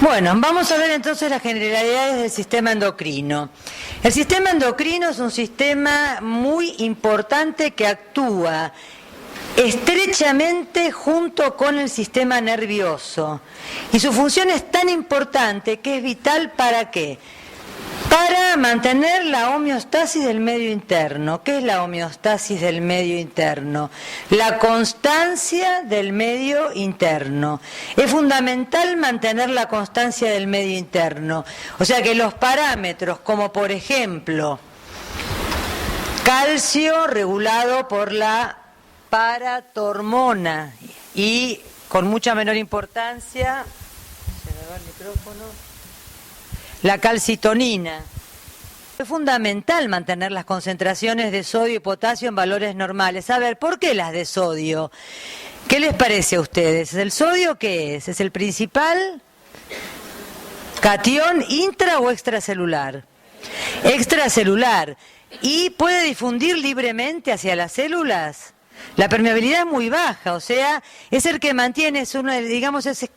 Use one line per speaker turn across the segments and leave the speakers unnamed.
Bueno, vamos a ver entonces las generalidades del sistema endocrino. El sistema endocrino es un sistema muy importante que actúa estrechamente junto con el sistema nervioso. Y su función es tan importante que es vital ¿para qué? Para mantener la homeostasis del medio interno. ¿Qué es la homeostasis del medio interno? La constancia del medio interno. Es fundamental mantener la constancia del medio interno. O sea que los parámetros, como por ejemplo, calcio regulado por la paratormona y con mucha menor importancia, se me va el micrófono, la calcitonina. Es fundamental mantener las concentraciones de sodio y potasio en valores normales. A ver, ¿por qué las de sodio? ¿Qué les parece a ustedes? ¿El sodio qué es? ¿Es el principal catión intra o extracelular? Extracelular. ¿Y puede difundir libremente hacia las células? La permeabilidad es muy baja, o sea, es el que mantiene, es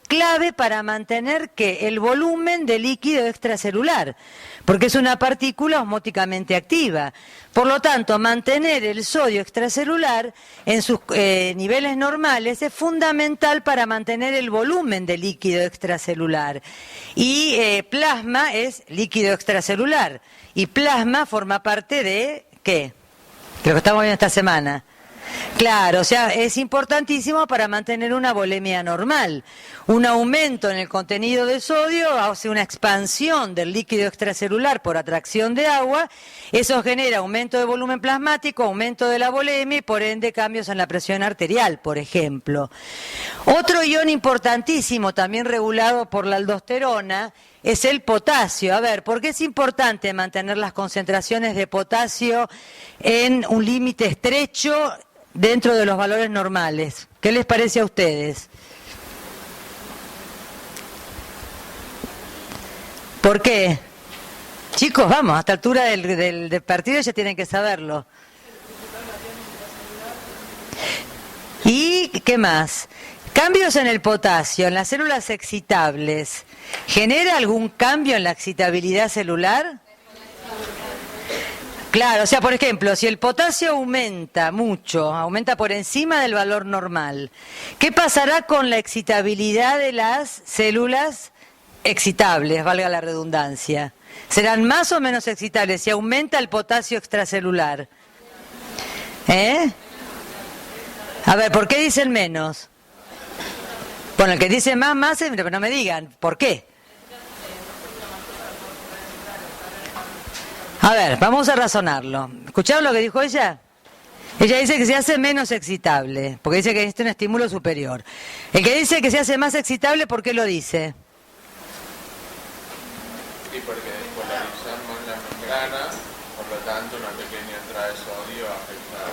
clave para mantener que el volumen de líquido extracelular, porque es una partícula osmóticamente activa. Por lo tanto, mantener el sodio extracelular en sus niveles normales es fundamental para mantener el volumen de líquido extracelular. Y plasma es líquido extracelular. Y plasma forma parte de, ¿qué? De lo que estamos viendo esta semana. Claro, o sea, es importantísimo para mantener una volemia normal. Un aumento en el contenido de sodio hace una expansión del líquido extracelular por atracción de agua. Eso genera aumento de volumen plasmático, aumento de la volemia y por ende cambios en la presión arterial, por ejemplo. Otro ion importantísimo, también regulado por la aldosterona, es el potasio. A ver, ¿por qué es importante mantener las concentraciones de potasio en un límite estrecho dentro de los valores normales? ¿Qué les parece a ustedes? ¿Por qué? Chicos, vamos, a esta altura del partido ya tienen que saberlo. ¿Y qué más? Cambios en el potasio, en las células excitables, ¿genera algún cambio en la excitabilidad celular? Claro, o sea, por ejemplo, si el potasio aumenta mucho, aumenta por encima del valor normal, ¿qué pasará con la excitabilidad de las células excitables, valga la redundancia? ¿Serán más o menos excitables si aumenta el potasio extracelular? A ver, ¿por qué dicen menos? Bueno, el que dice más, pero no me digan, ¿por qué? A ver, vamos a razonarlo. ¿Escucharon lo que dijo ella? Ella dice que se hace menos excitable, porque dice que necesita un estímulo superior. El que dice que se hace más excitable, ¿por qué lo dice?
Sí, porque despolarizamos la membrana, por lo tanto una pequeña entrada de sodio afecta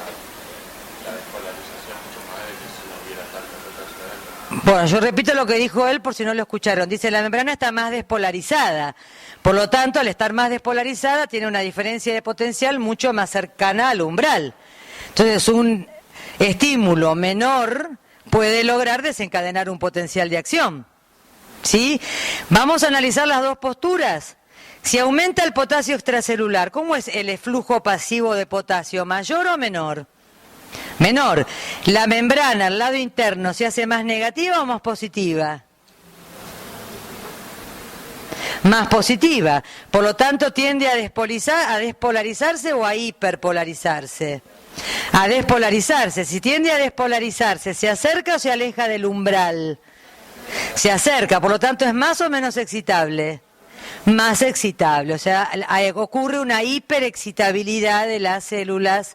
la despolarización mucho más de que si no hubiera tanta potasio adentro.
Bueno, yo repito lo que dijo él por si no lo escucharon. Dice, la membrana está más despolarizada. Por lo tanto, al estar más despolarizada, tiene una diferencia de potencial mucho más cercana al umbral. Entonces, un estímulo menor puede lograr desencadenar un potencial de acción. ¿Sí? Vamos a analizar las dos posturas. Si aumenta el potasio extracelular, ¿cómo es el flujo pasivo de potasio? ¿Mayor o menor? Menor. ¿La membrana al lado interno se hace más negativa o más positiva? Más positiva. Por lo tanto, tiende a despolarizarse o a hiperpolarizarse. A despolarizarse. Si tiende a despolarizarse, ¿se acerca o se aleja del umbral? Se acerca, por lo tanto, ¿es más o menos excitable? Más excitable, o sea, ocurre una hiperexcitabilidad de las células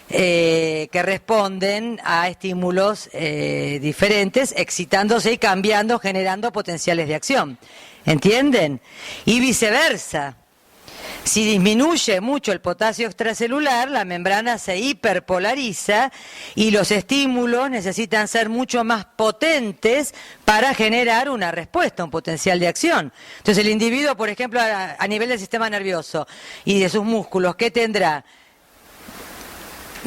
que responden a estímulos diferentes, excitándose y cambiando, generando potenciales de acción. ¿Entienden? Y viceversa. Si disminuye mucho el potasio extracelular, la membrana se hiperpolariza y los estímulos necesitan ser mucho más potentes para generar una respuesta, un potencial de acción. Entonces el individuo, por ejemplo, a nivel del sistema nervioso y de sus músculos, ¿qué tendrá?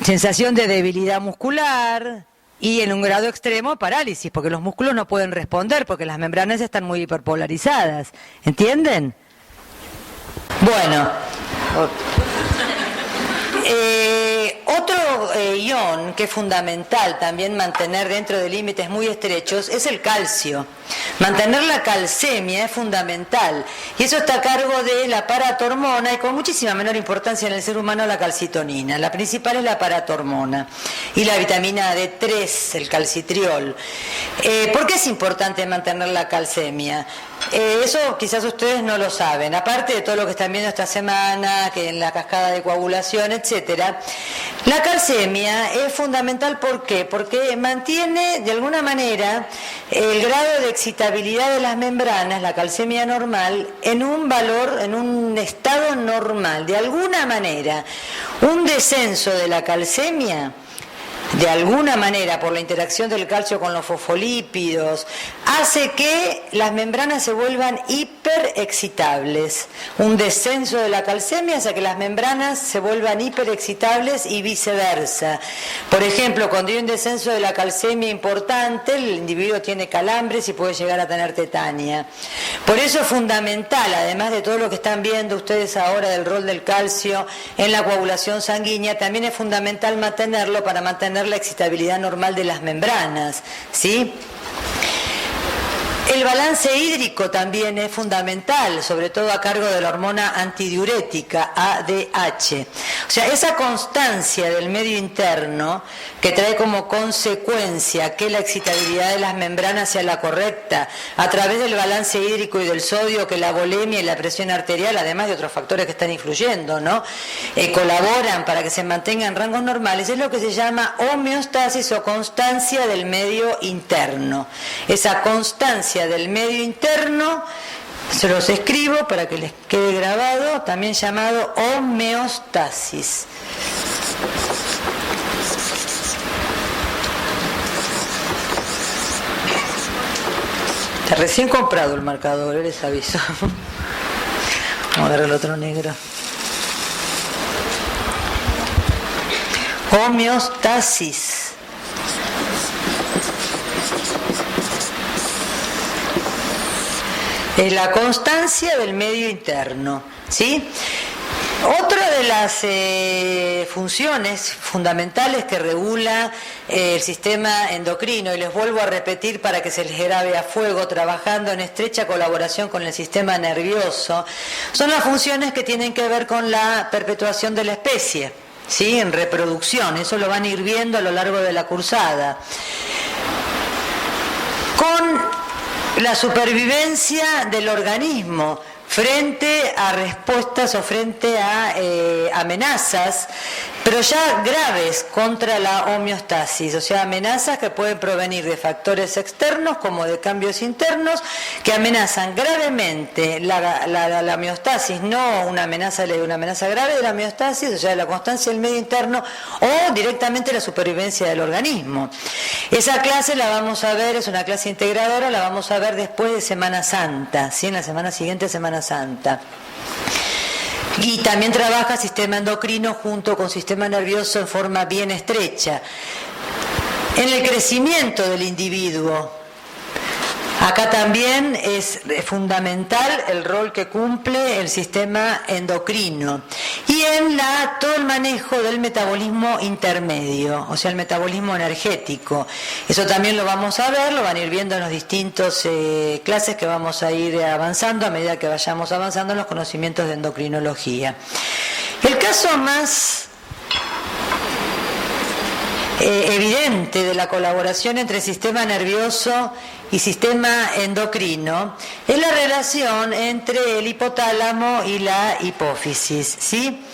Sensación de debilidad muscular, y en un grado extremo parálisis, porque los músculos no pueden responder, porque las membranas están muy hiperpolarizadas. ¿Entienden? Bueno, otro ion que es fundamental también mantener dentro de límites muy estrechos es el calcio. Mantener la calcemia es fundamental y eso está a cargo de la paratormona y con muchísima menor importancia en el ser humano la calcitonina. La principal es la paratormona y la vitamina D3, el calcitriol. ¿Por qué es importante mantener la calcemia? Eso quizás ustedes no lo saben, aparte de todo lo que están viendo esta semana, que en la cascada de coagulación, etcétera. La calcemia es fundamental, ¿por qué? Porque mantiene de alguna manera el grado de excitabilidad de las membranas, la calcemia normal, en un valor, en un estado normal. De alguna manera, un descenso de la calcemia, de alguna manera, por la interacción del calcio con los fosfolípidos, hace que las membranas se vuelvan hiperexcitables. Un descenso de la calcemia hace que las membranas se vuelvan hiperexcitables y viceversa. Por ejemplo, cuando hay un descenso de la calcemia importante, el individuo tiene calambres y puede llegar a tener tetania. Por eso es fundamental, además de todo lo que están viendo ustedes ahora del rol del calcio en la coagulación sanguínea, también es fundamental mantenerlo para mantener la excitabilidad normal de las membranas, ¿sí? El balance hídrico también es fundamental, sobre todo a cargo de la hormona antidiurética, ADH. O sea, esa constancia del medio interno que trae como consecuencia que la excitabilidad de las membranas sea la correcta, a través del balance hídrico y del sodio, que la volemia y la presión arterial, además de otros factores que están influyendo, ¿no? Colaboran para que se mantengan rangos normales, es lo que se llama homeostasis o constancia del medio interno. Esa constancia del medio interno, se los escribo para que les quede grabado, también llamado homeostasis. Está recién comprado el marcador, les aviso. Vamos a ver el otro negro. Homeostasis. Es la constancia del medio interno, ¿sí? Otra de las funciones fundamentales que regula el sistema endocrino, y les vuelvo a repetir para que se les grabe a fuego, trabajando en estrecha colaboración con el sistema nervioso, son las funciones que tienen que ver con la perpetuación de la especie, ¿sí? En reproducción, eso lo van a ir viendo a lo largo de la cursada. Con la supervivencia del organismo frente a respuestas o frente a amenazas, pero ya graves contra la homeostasis, o sea, amenazas que pueden provenir de factores externos como de cambios internos que amenazan gravemente la homeostasis, no una amenaza grave de la homeostasis, o sea, la constancia del medio interno, o directamente la supervivencia del organismo. Esa clase la vamos a ver, es una clase integradora, la vamos a ver después de Semana Santa, ¿sí? En la semana siguiente a Semana Santa. Y también trabaja sistema endocrino junto con sistema nervioso en forma bien estrecha. En el crecimiento del individuo, acá también es fundamental el rol que cumple el sistema endocrino. Y en todo el manejo del metabolismo intermedio, o sea, el metabolismo energético. Eso también lo vamos a ver, lo van a ir viendo en los distintos clases que vamos a ir avanzando a medida que vayamos avanzando en los conocimientos de endocrinología. El caso más evidente de la colaboración entre sistema nervioso y sistema endocrino es la relación entre el hipotálamo y la hipófisis, ¿sí?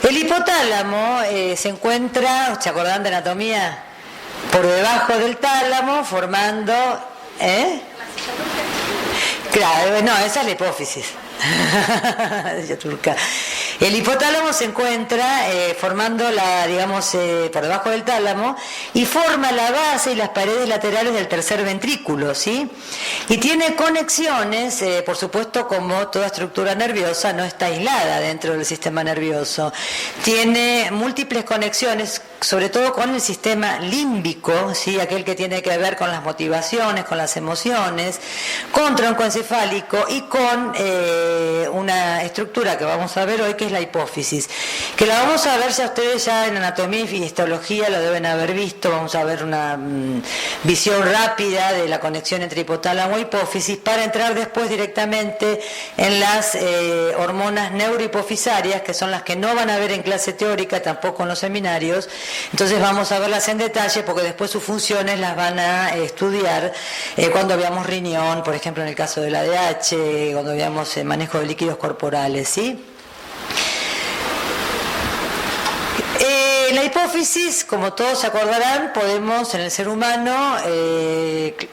El hipotálamo se encuentra, ¿se acuerdan de anatomía? Por debajo del tálamo, formando... Claro, no, esa es la hipófisis. El hipotálamo se encuentra formando por debajo del tálamo y forma la base y las paredes laterales del tercer ventrículo, ¿sí? Y tiene conexiones, por supuesto, como toda estructura nerviosa, no está aislada dentro del sistema nervioso. Tiene múltiples conexiones, sobre todo con el sistema límbico, ¿sí? Aquel que tiene que ver con las motivaciones, con las emociones, con tronco encefálico y con una estructura que vamos a ver hoy, que es la hipófisis, que la vamos a ver ya ustedes ya en anatomía y histología lo deben haber visto. Vamos a ver una visión rápida de la conexión entre hipotálamo e hipófisis para entrar después directamente en las hormonas neurohipofisarias, que son las que no van a ver en clase teórica, tampoco en los seminarios. Entonces vamos a verlas en detalle porque después sus funciones las van a estudiar cuando veamos riñón, por ejemplo en el caso del ADH, cuando veamos manejo de líquidos corporales, ¿sí? La hipófisis, como todos se acordarán, podemos en el ser humano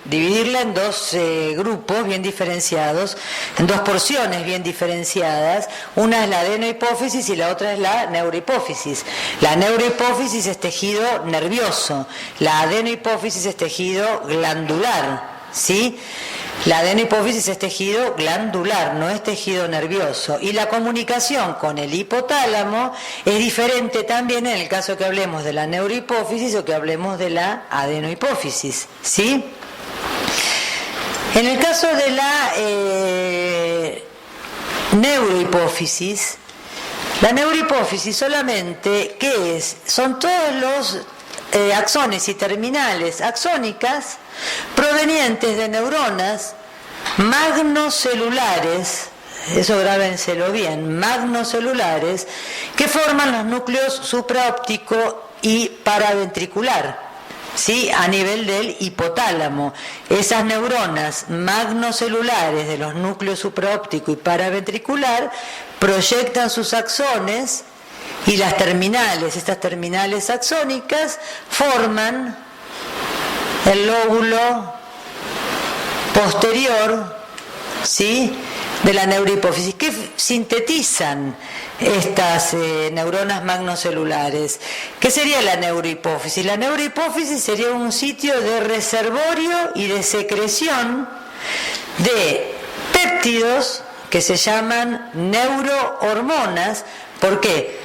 dividirla en dos grupos bien diferenciados, en dos porciones bien diferenciadas. Una es la adenohipófisis y la otra es la neurohipófisis. La neurohipófisis es tejido nervioso, la adenohipófisis es tejido glandular, ¿sí? La adenohipófisis es tejido glandular, no es tejido nervioso. Y la comunicación con el hipotálamo es diferente también en el caso que hablemos de la neurohipófisis o que hablemos de la adenohipófisis, ¿sí? En el caso de la neurohipófisis, la neurohipófisis solamente, ¿qué es? Son todos los axones y terminales axónicas provenientes de neuronas magnocelulares, eso grábenselo bien, magnocelulares, que forman los núcleos supraóptico y paraventricular, ¿sí? A nivel del hipotálamo. Esas neuronas magnocelulares de los núcleos supraóptico y paraventricular proyectan sus axones y las terminales, estas terminales axónicas, forman el lóbulo posterior, ¿sí?, de la neurohipófisis. ¿Qué sintetizan estas neuronas magnocelulares? ¿Qué sería la neurohipófisis? La neurohipófisis sería un sitio de reservorio y de secreción de péptidos que se llaman neurohormonas. ¿Por qué?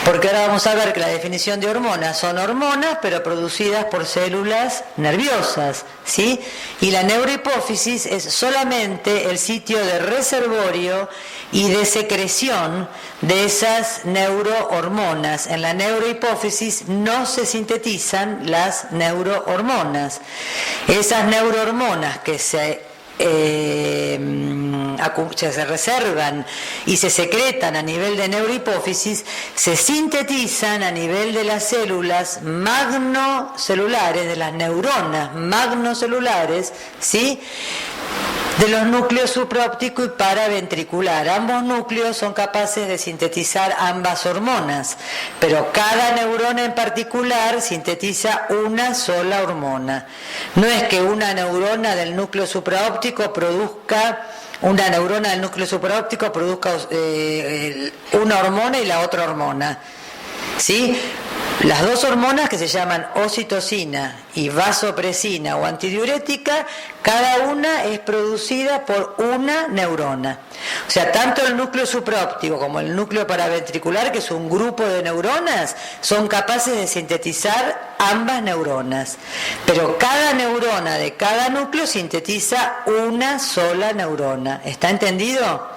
Porque ahora vamos a ver que la definición de hormonas son hormonas, pero producidas por células nerviosas, ¿sí? Y la neurohipófisis es solamente el sitio de reservorio y de secreción de esas neurohormonas. En la neurohipófisis no se sintetizan las neurohormonas. Esas neurohormonas que se reservan y se secretan a nivel de neurohipófisis, se sintetizan a nivel de las células magnocelulares, de las neuronas magnocelulares, ¿sí?, de los núcleos supraóptico y paraventricular. Ambos núcleos son capaces de sintetizar ambas hormonas, pero cada neurona en particular sintetiza una sola hormona. No es que una neurona del núcleo supraóptico produzca una hormona y la otra hormona, ¿sí? Las dos hormonas, que se llaman ocitocina y vasopresina o antidiurética, cada una es producida por una neurona. O sea, tanto el núcleo supraóptico como el núcleo paraventricular, que es un grupo de neuronas, son capaces de sintetizar ambas neuronas. Pero cada neurona de cada núcleo sintetiza una sola neurona. ¿Está entendido?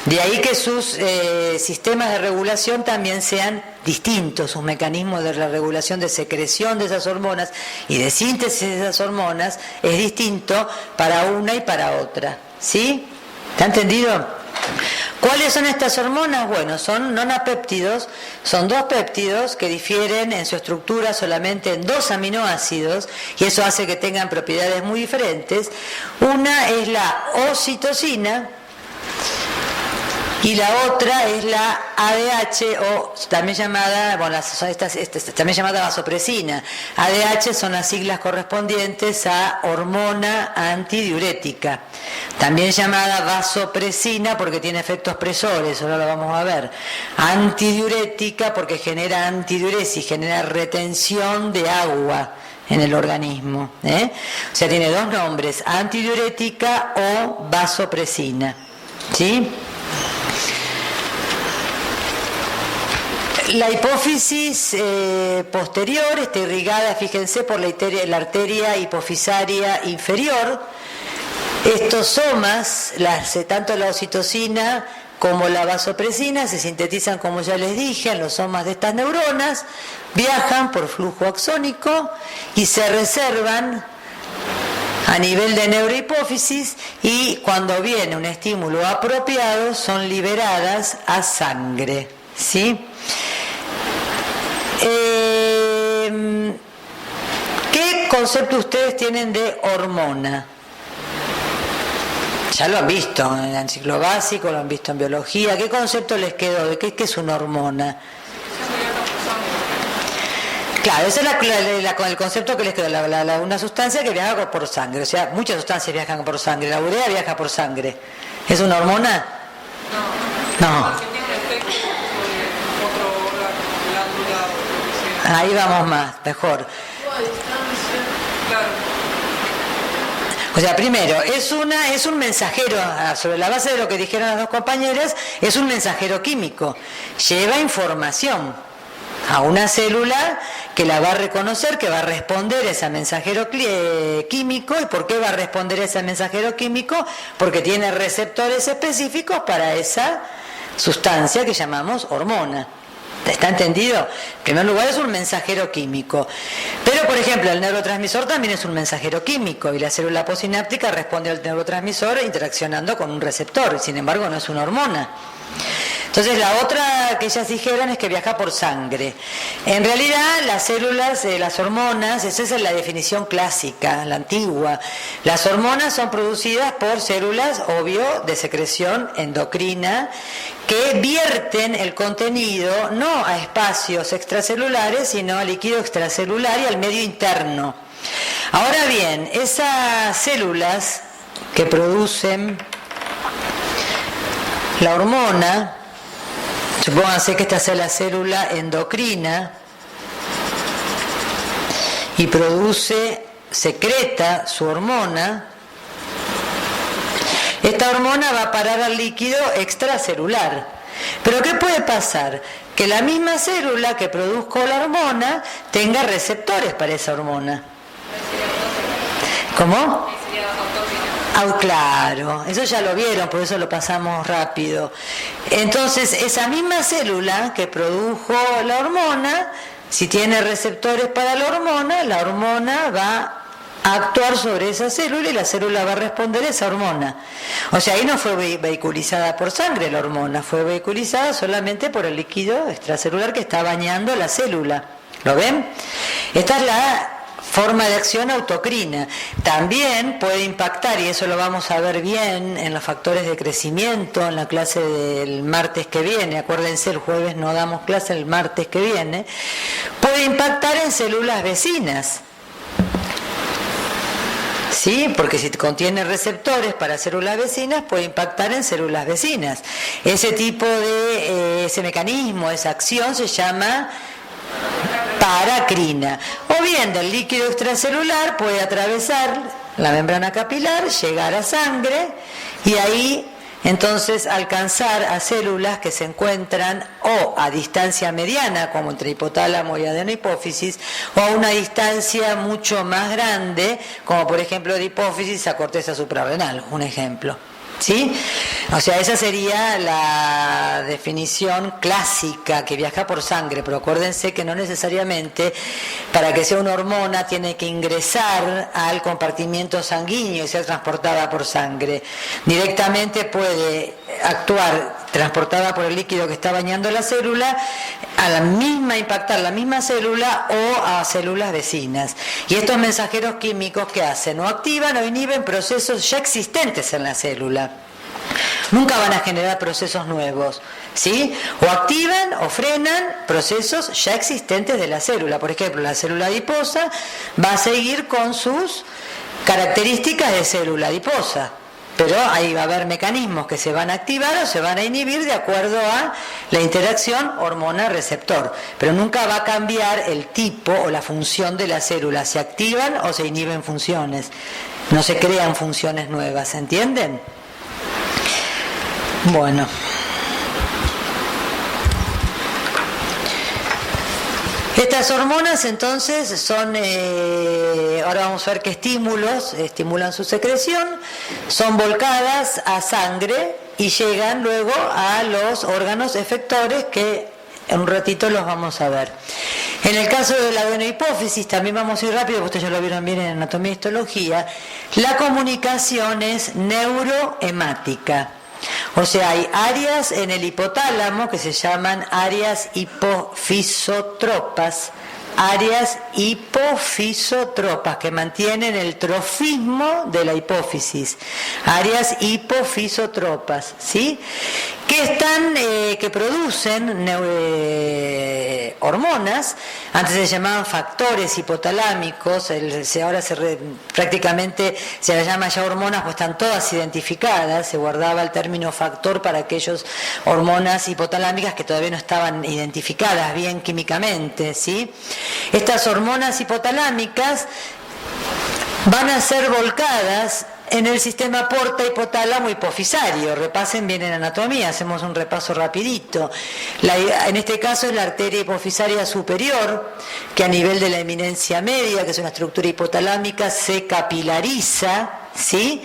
De ahí que sus sistemas de regulación también sean distintos, sus mecanismos de la regulación de secreción de esas hormonas y de síntesis de esas hormonas es distinto para una y para otra, ¿sí? ¿Está entendido? ¿Cuáles son estas hormonas? Bueno, son nonapéptidos, son dos péptidos que difieren en su estructura solamente en dos aminoácidos y eso hace que tengan propiedades muy diferentes. Una es la ocitocina Y la otra es la ADH, o también llamada, bueno, también llamada vasopresina. ADH son las siglas correspondientes a hormona antidiurética, también llamada vasopresina porque tiene efectos presores, ahora lo vamos a ver. Antidiurética porque genera antidiuresis, genera retención de agua en el organismo, O sea, tiene dos nombres, antidiurética o vasopresina, ¿sí? La hipófisis posterior está irrigada, fíjense, por la arteria hipofisaria inferior. Estos somas, tanto la oxitocina como la vasopresina, se sintetizan, como ya les dije, en los somas de estas neuronas, viajan por flujo axónico y se reservan a nivel de neurohipófisis, y cuando viene un estímulo apropiado son liberadas a sangre, ¿sí? ¿Qué concepto ustedes tienen de hormona? Ya lo han visto en el ciclo básico, lo han visto en biología. ¿Qué concepto les quedó de qué es una hormona? Claro, ese es el concepto que les quedó, una sustancia que viaja por sangre. O sea, muchas sustancias viajan por sangre. La urea viaja por sangre. ¿Es una hormona? No. Ahí vamos más, mejor. O sea, primero, es un mensajero, sobre la base de lo que dijeron las dos compañeras, es un mensajero químico. Lleva información a una célula que la va a reconocer, que va a responder a ese mensajero químico. ¿Y por qué va a responder a ese mensajero químico? Porque tiene receptores específicos para esa sustancia que llamamos hormona. ¿Está entendido? En primer lugar, es un mensajero químico. Pero, por ejemplo, el neurotransmisor también es un mensajero químico, y la célula postsináptica responde al neurotransmisor interaccionando con un receptor, sin embargo no es una hormona. Entonces, la otra que ellas dijeron es que viaja por sangre. En realidad, las células, las hormonas, esa es la definición clásica, la antigua. Las hormonas son producidas por células, obvio, de secreción endocrina, que vierten el contenido no a espacios extracelulares, sino a líquido extracelular y al medio interno. Ahora bien, esas células que producen la hormona, supónganse que esta es la célula endocrina y secreta su hormona. Esta hormona va a parar al líquido extracelular. Pero ¿qué puede pasar? Que la misma célula que produzca la hormona tenga receptores para esa hormona. ¿Cómo? Claro, eso ya lo vieron, por eso lo pasamos rápido. Entonces, esa misma célula que produjo la hormona, si tiene receptores para la hormona va a actuar sobre esa célula y la célula va a responder a esa hormona. O sea, ahí no fue vehiculizada por sangre la hormona, fue vehiculizada solamente por el líquido extracelular que está bañando la célula. ¿Lo ven? Esta es la forma de acción autocrina. También puede impactar, y eso lo vamos a ver bien en los factores de crecimiento en la clase del martes que viene. Acuérdense, el jueves no damos clase, el martes que viene. Puede impactar en células vecinas. ¿Sí? Porque si contiene receptores para células vecinas, puede impactar en células vecinas. Ese mecanismo, esa acción se llama paracrina. O bien, del líquido extracelular puede atravesar la membrana capilar, llegar a sangre y ahí entonces alcanzar a células que se encuentran o a distancia mediana, como entre hipotálamo y adenohipófisis, o a una distancia mucho más grande, como por ejemplo de hipófisis a corteza suprarrenal, un ejemplo. ¿Sí? O sea, esa sería la definición clásica, que viaja por sangre, pero acuérdense que no necesariamente para que sea una hormona tiene que ingresar al compartimiento sanguíneo y ser transportada por sangre. Directamente puede actuar transportada por el líquido que está bañando la célula, impactar la misma célula o a células vecinas. Y estos mensajeros químicos, ¿qué hacen? O activan o inhiben procesos ya existentes en la célula. nunca van a generar procesos nuevos, ¿sí? O activan o frenan procesos ya existentes de la célula. Por ejemplo, la célula adiposa va a seguir con sus características de célula adiposa, pero ahí va a haber mecanismos que se van a activar o se van a inhibir de acuerdo a la interacción hormona-receptor, pero nunca va a cambiar el tipo o la función de la célula, se activan o se inhiben funciones, no se crean funciones nuevas, ¿entienden? Bueno. Estas hormonas entonces son, ahora vamos a ver qué estímulos estimulan su secreción, son volcadas a sangre y llegan luego a los órganos efectores que en un ratito los vamos a ver. En el caso de la adenohipófisis, también vamos a ir rápido, porque ustedes ya lo vieron bien en anatomía y histología, la comunicación es neurohemática. O sea, hay áreas en el hipotálamo que se llaman áreas hipofisotropas, que mantienen el trofismo de la hipófisis, áreas hipofisotropas, ¿sí? Que producen hormonas. Antes se llamaban factores hipotalámicos, ahora prácticamente se las llama ya hormonas, pues están todas identificadas. Se guardaba el término factor para aquellas hormonas hipotalámicas que todavía no estaban identificadas bien químicamente, ¿sí? Estas hormonas hipotalámicas van a ser volcadas en el sistema porta hipotálamo hipofisario. Repasen bien en anatomía, hacemos un repaso rapidito. En este caso es la arteria hipofisaria superior, que a nivel de la eminencia media, que es una estructura hipotalámica, se capilariza, ¿sí?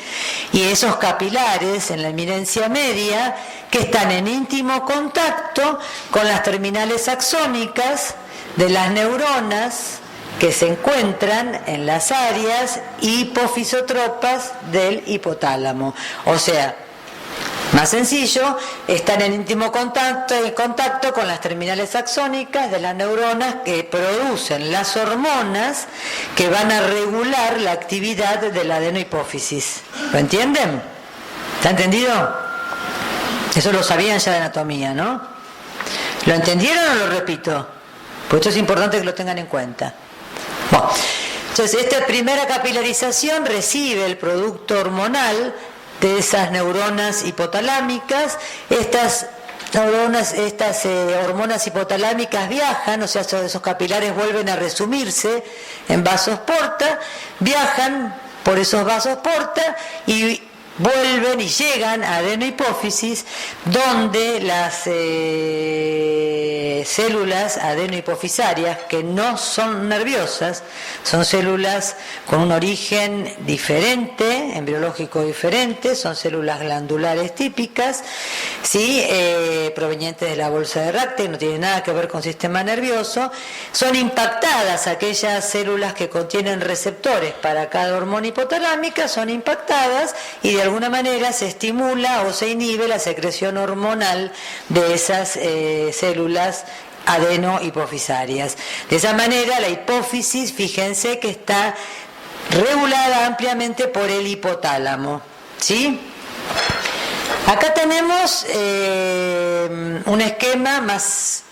Y esos capilares en la eminencia media, que están en íntimo contacto con las terminales axónicas de las neuronas que se encuentran en las áreas hipofisotropas del hipotálamo. O sea, más sencillo, están en íntimo contacto con las terminales axónicas de las neuronas que producen las hormonas que van a regular la actividad de la adenohipófisis. ¿Lo entienden? ¿Está entendido? Eso lo sabían ya de anatomía, ¿no? ¿Lo entendieron o lo repito? Pues esto es importante que lo tengan en cuenta. Bueno, entonces esta primera capilarización recibe el producto hormonal de esas neuronas hipotalámicas. Estas hormonas hipotalámicas viajan, o sea, esos capilares vuelven a resumirse en vasos porta, viajan por esos vasos porta y vuelven y llegan a adenohipófisis, donde las células adenohipofisarias, que no son nerviosas, son células con un origen diferente, embriológico diferente, son células glandulares típicas, ¿sí? Provenientes de la bolsa de Racte, no tienen nada que ver con sistema nervioso. Son impactadas aquellas células que contienen receptores para cada hormona hipotalámica, son impactadas y de alguna manera se estimula o se inhibe la secreción hormonal de esas células adenohipofisarias. De esa manera la hipófisis, fíjense que está regulada ampliamente por el hipotálamo, ¿sí? Acá tenemos un esquema más.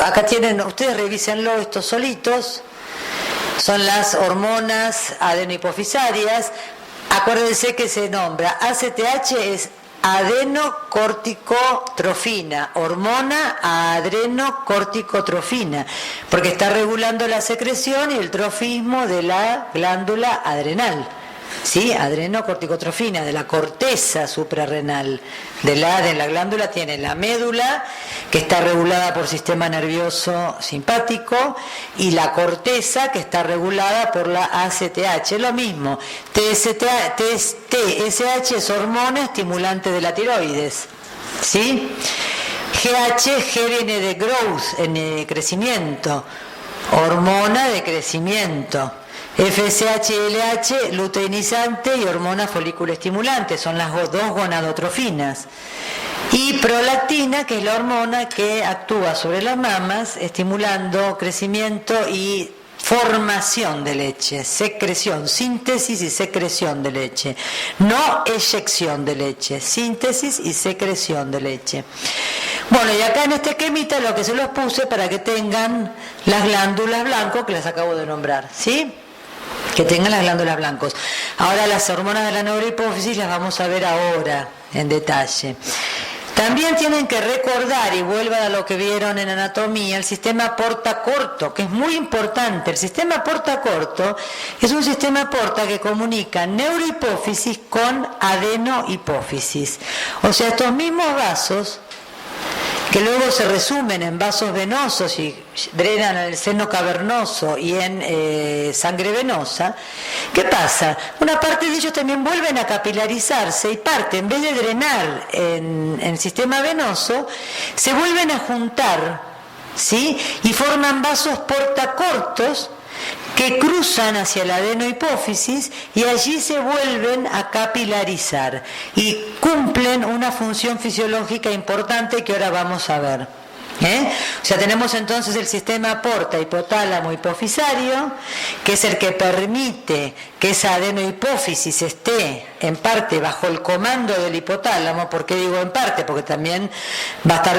Acá tienen, ustedes revísenlo, estos solitos son las hormonas adenohipofisarias. Acuérdense que se nombra ACTH, es adenocorticotrofina, hormona adenocorticotrofina, porque está regulando la secreción y el trofismo de la glándula adrenal, ¿sí? Adenocorticotrofina, de la corteza suprarrenal. De la glándula tiene la médula, que está regulada por sistema nervioso simpático, y la corteza, que está regulada por la ACTH. Es lo mismo. TSH es hormona estimulante de la tiroides, ¿sí? G viene de growth, en crecimiento, hormona de crecimiento. FSH-LH, luteinizante y hormona folículo estimulante, son las dos gonadotrofinas. Y prolactina, que es la hormona que actúa sobre las mamas, estimulando crecimiento y formación de leche, secreción, síntesis y secreción de leche, no eyección de leche, síntesis y secreción de leche. Bueno, y acá en este esquemita lo que se los puse para que tengan las glándulas blancas que las acabo de nombrar, ¿sí? Que tengan las glándulas blancas. Ahora las hormonas de la neurohipófisis las vamos a ver ahora en detalle. También tienen que recordar, y vuelvan a lo que vieron en anatomía, el sistema porta-corto, que es muy importante. El sistema porta-corto es un sistema porta que comunica neurohipófisis con adenohipófisis. O sea, estos mismos vasos, que luego se resumen en vasos venosos y drenan en el seno cavernoso y en sangre venosa, ¿qué pasa? Una parte de ellos también vuelven a capilarizarse y parte, en vez de drenar en el sistema venoso, se vuelven a juntar, ¿sí? Y forman vasos portacortos que cruzan hacia la adenohipófisis y allí se vuelven a capilarizar y cumplen una función fisiológica importante que ahora vamos a ver. O sea, tenemos entonces el sistema porta hipotálamo hipofisario, que es el que permite que esa adenohipófisis esté en parte bajo el comando del hipotálamo. ¿Por qué digo en parte? Porque también va a estar,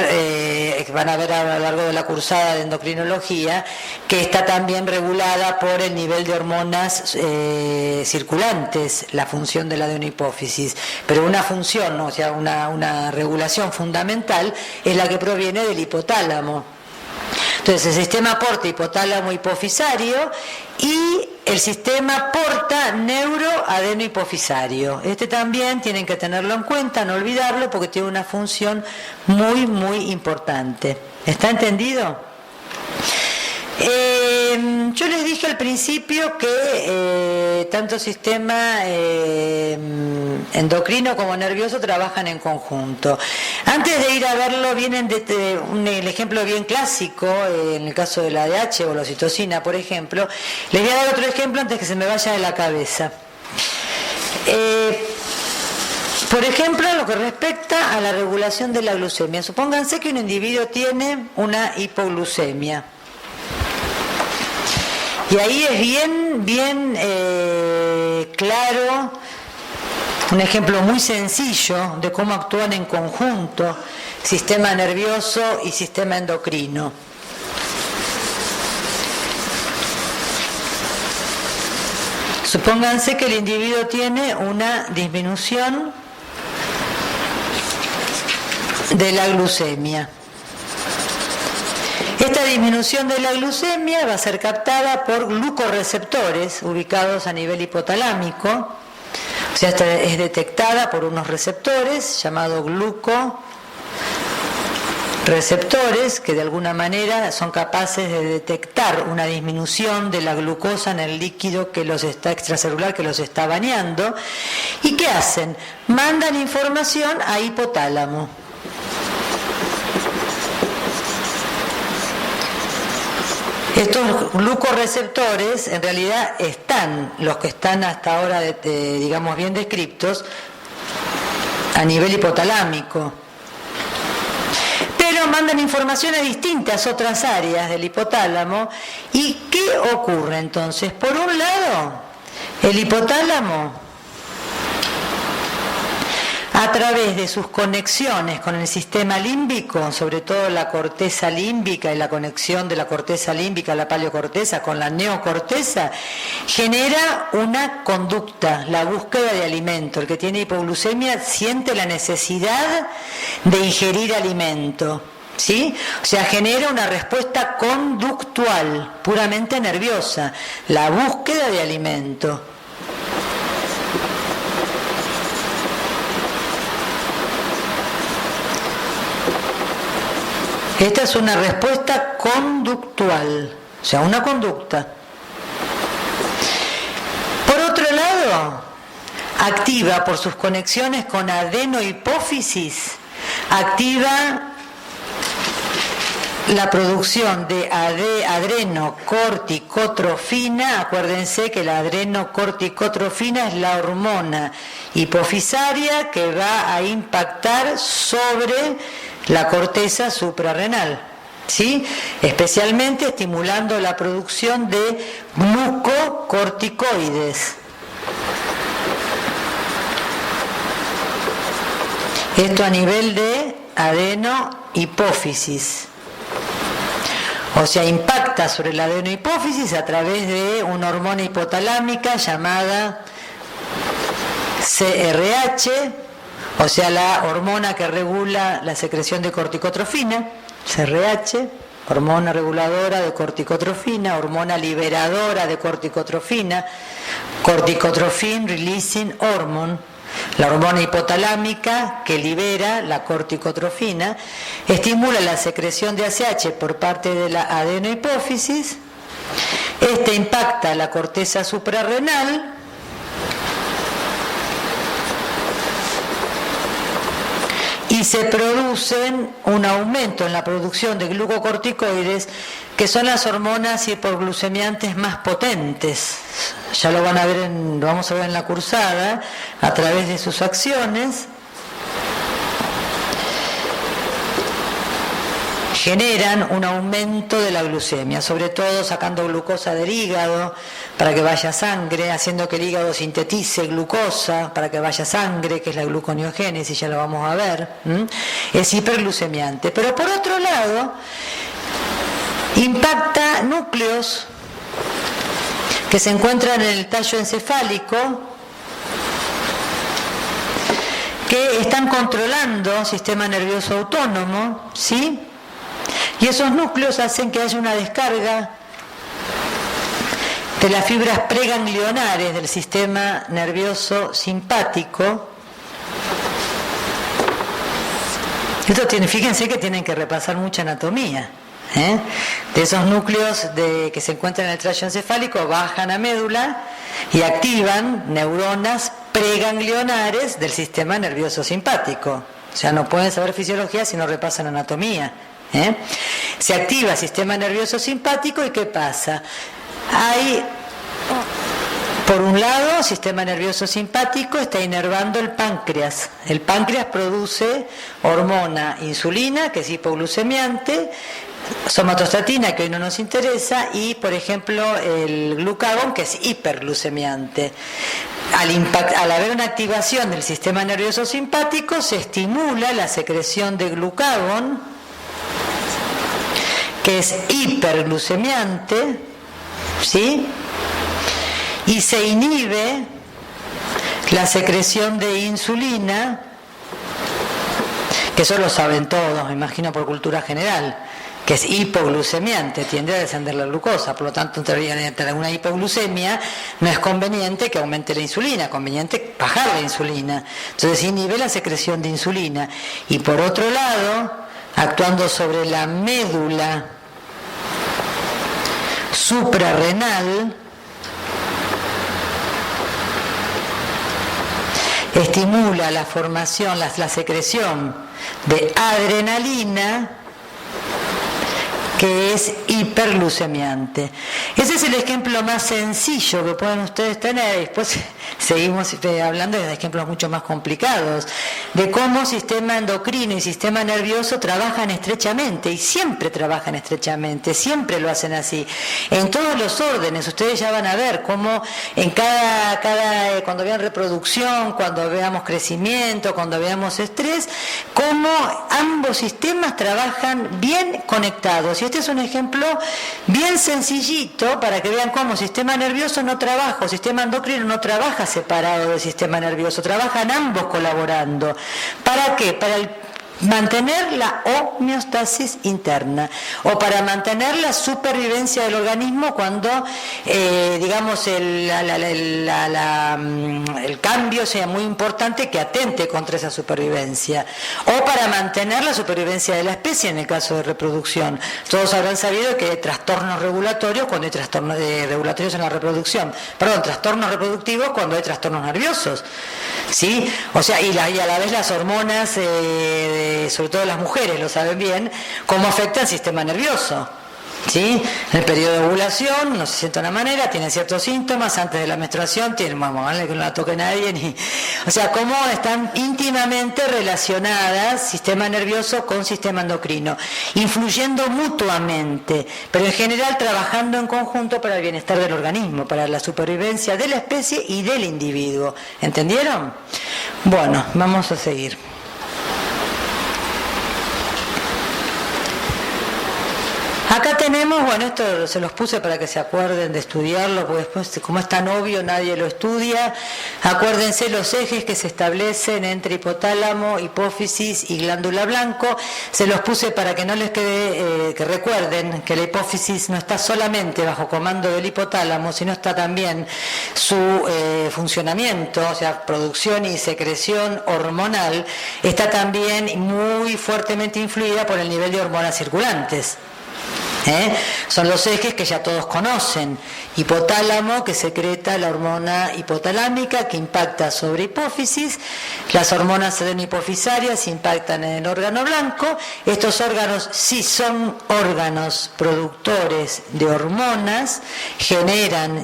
van a ver a lo largo de la cursada de endocrinología, que está también regulada por el nivel de hormonas circulantes, la función de la adenohipófisis. Pero una función, ¿no? O sea, una regulación fundamental es la que proviene del hipotálamo. Entonces el sistema porta hipotálamo hipofisario y el sistema porta neuroadenohipofisario. Este también tienen que tenerlo en cuenta, no olvidarlo, porque tiene una función muy muy importante. ¿Está entendido? Yo les dije al principio que tanto sistema endocrino como nervioso trabajan en conjunto. Antes de ir a verlo, vienen el ejemplo bien clásico, en el caso de la ADH o la oxitocina, por ejemplo. Les voy a dar otro ejemplo antes que se me vaya de la cabeza. Por ejemplo, en lo que respecta a la regulación de la glucemia. Supónganse que un individuo tiene una hipoglucemia. Y ahí es bien claro, un ejemplo muy sencillo de cómo actúan en conjunto sistema nervioso y sistema endocrino. Supónganse que el individuo tiene una disminución de la glucemia. Esta disminución de la glucemia va a ser captada por glucorreceptores ubicados a nivel hipotalámico, o sea, esta es detectada por unos receptores llamados glucorreceptores que de alguna manera son capaces de detectar una disminución de la glucosa en el líquido que los está extracelular, que los está bañando. ¿Y qué hacen? Mandan información a hipotálamo. Estos glucorreceptores en realidad los que están hasta ahora, digamos, bien descritos, a nivel hipotalámico. Pero mandan información a distintas otras áreas del hipotálamo. ¿Y qué ocurre entonces? Por un lado, el hipotálamo, a través de sus conexiones con el sistema límbico, sobre todo la corteza límbica y la conexión de la corteza límbica a la paleocorteza con la neocorteza, genera una conducta, la búsqueda de alimento. El que tiene hipoglucemia siente la necesidad de ingerir alimento, ¿sí? O sea, genera una respuesta conductual, puramente nerviosa, la búsqueda de alimento. Esta es una respuesta conductual, o sea, una conducta. Por otro lado, activa por sus conexiones con adenohipófisis, activa la producción de adrenocorticotrofina. Acuérdense que la adrenocorticotrofina es la hormona hipofisaria que va a impactar sobre la corteza suprarrenal, ¿sí? Especialmente estimulando la producción de glucocorticoides. Esto a nivel de adenohipófisis. O sea, impacta sobre la adenohipófisis a través de una hormona hipotalámica llamada CRH, o sea, la hormona que regula la secreción de corticotrofina, CRH, hormona reguladora de corticotrofina, hormona liberadora de corticotrofina, corticotrophin releasing hormone. La hormona hipotalámica que libera la corticotrofina estimula la secreción de ACH por parte de la adenohipófisis. Este impacta la corteza suprarrenal y se producen un aumento en la producción de glucocorticoides, que son las hormonas hipoglucemiantes más potentes. Ya lo van a ver lo vamos a ver en la cursada, a través de sus acciones. Generan un aumento de la glucemia, sobre todo sacando glucosa del hígado para que vaya sangre, haciendo que el hígado sintetice glucosa para que vaya sangre, que es la gluconeogénesis, ya lo vamos a ver. Es hiperglucemiante. Pero por otro lado, impacta núcleos que se encuentran en el tallo encefálico, que están controlando el sistema nervioso autónomo, ¿sí? Y esos núcleos hacen que haya una descarga de las fibras preganglionares del sistema nervioso simpático. Esto fíjense que tienen que repasar mucha anatomía. De esos núcleos que se encuentran en el tallo encefálico bajan a médula y activan neuronas preganglionares del sistema nervioso simpático. O sea, no pueden saber fisiología si no repasan anatomía. Se activa el sistema nervioso simpático y ¿qué pasa? Hay, por un lado, el sistema nervioso simpático está inervando el páncreas. El páncreas produce hormona insulina, que es hipoglucemiante, somatostatina, que hoy no nos interesa, y por ejemplo el glucagón, que es hiperglucemiante. Al haber una activación del sistema nervioso simpático, se estimula la secreción de glucagón, que es hiperglucemiante, ¿sí? Y se inhibe la secreción de insulina, que eso lo saben todos, me imagino por cultura general, que es hipoglucemiante, tiende a descender la glucosa, por lo tanto, entre una hipoglucemia no es conveniente que aumente la insulina, es conveniente bajar la insulina. Entonces inhibe la secreción de insulina. Y por otro lado, actuando sobre la médula suprarrenal, estimula la formación, la secreción de adrenalina, que es hiperglucemiante. Ese es el ejemplo más sencillo que pueden ustedes tener. Después seguimos hablando de ejemplos mucho más complicados, de cómo sistema endocrino y sistema nervioso trabajan estrechamente, y siempre trabajan estrechamente, siempre lo hacen así, en todos los órdenes. Ustedes ya van a ver cómo en cuando vean reproducción, cuando veamos crecimiento, cuando veamos estrés, cómo ambos sistemas trabajan bien conectados. Y este es un ejemplo bien sencillito para que vean cómo el sistema nervioso no trabaja, el sistema endocrino no trabaja separado del sistema nervioso, trabajan ambos colaborando. ¿Para qué? Para mantener la homeostasis interna, o para mantener la supervivencia del organismo cuando digamos el cambio sea muy importante, que atente contra esa supervivencia, o para mantener la supervivencia de la especie en el caso de reproducción. Todos habrán sabido que hay trastornos regulatorios cuando hay trastornos regulatorios en la reproducción, trastornos reproductivos cuando hay trastornos nerviosos, ¿sí? O sea, y a la vez las hormonas sobre todo las mujeres lo saben bien, cómo afecta el sistema nervioso. ¿Sí? En el periodo de ovulación no se siente de una manera, tiene ciertos síntomas, antes de la menstruación tiene, vamos, que no la toque nadie, o sea, cómo están íntimamente relacionadas sistema nervioso con sistema endocrino, influyendo mutuamente, pero en general trabajando en conjunto para el bienestar del organismo, para la supervivencia de la especie y del individuo. ¿Entendieron? Bueno, vamos a seguir. Acá tenemos, bueno, esto se los puse para que se acuerden de estudiarlo, porque después, como es tan obvio, nadie lo estudia. Acuérdense los ejes que se establecen entre hipotálamo, hipófisis y glándula blanco. Se los puse para que no les quede, que recuerden que la hipófisis no está solamente bajo comando del hipotálamo, sino está también su funcionamiento, o sea, producción y secreción hormonal, está también muy fuertemente influida por el nivel de hormonas circulantes. Son los ejes que ya todos conocen: hipotálamo, que secreta la hormona hipotalámica que impacta sobre hipófisis, las hormonas adenohipofisarias impactan en el órgano blanco. Estos órganos sí son órganos productores de hormonas,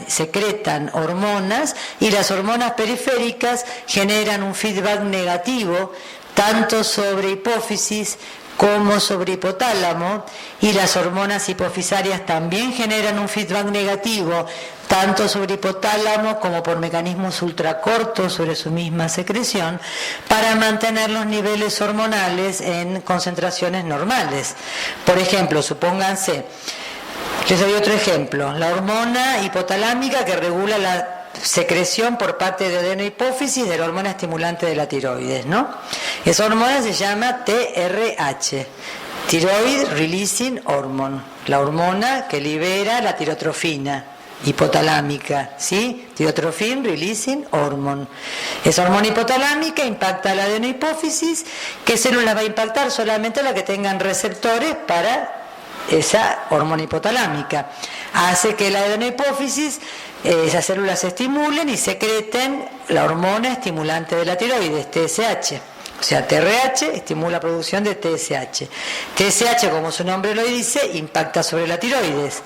secretan hormonas, y las hormonas periféricas generan un feedback negativo tanto sobre hipófisis como sobre hipotálamo, y las hormonas hipofisarias también generan un feedback negativo tanto sobre hipotálamo como por mecanismos ultracortos sobre su misma secreción, para mantener los niveles hormonales en concentraciones normales. Por ejemplo, supónganse, les doy otro ejemplo, la hormona hipotalámica que regula la secreción por parte de adenohipófisis de la hormona estimulante de la tiroides, ¿no? Esa hormona se llama TRH, Thyroid Releasing Hormone, la hormona que libera la tirotrofina hipotalámica, ¿sí? Tyrotrophin Releasing Hormone. Esa hormona hipotalámica impacta a la adenohipófisis. ¿Qué célula va a impactar? Solamente la que tengan receptores para esa hormona hipotalámica. Hace que la adenohipófisis, esas células se estimulen y secreten la hormona estimulante de la tiroides, TSH. O sea, TRH estimula la producción de TSH. TSH, como su nombre lo dice, impacta sobre la tiroides.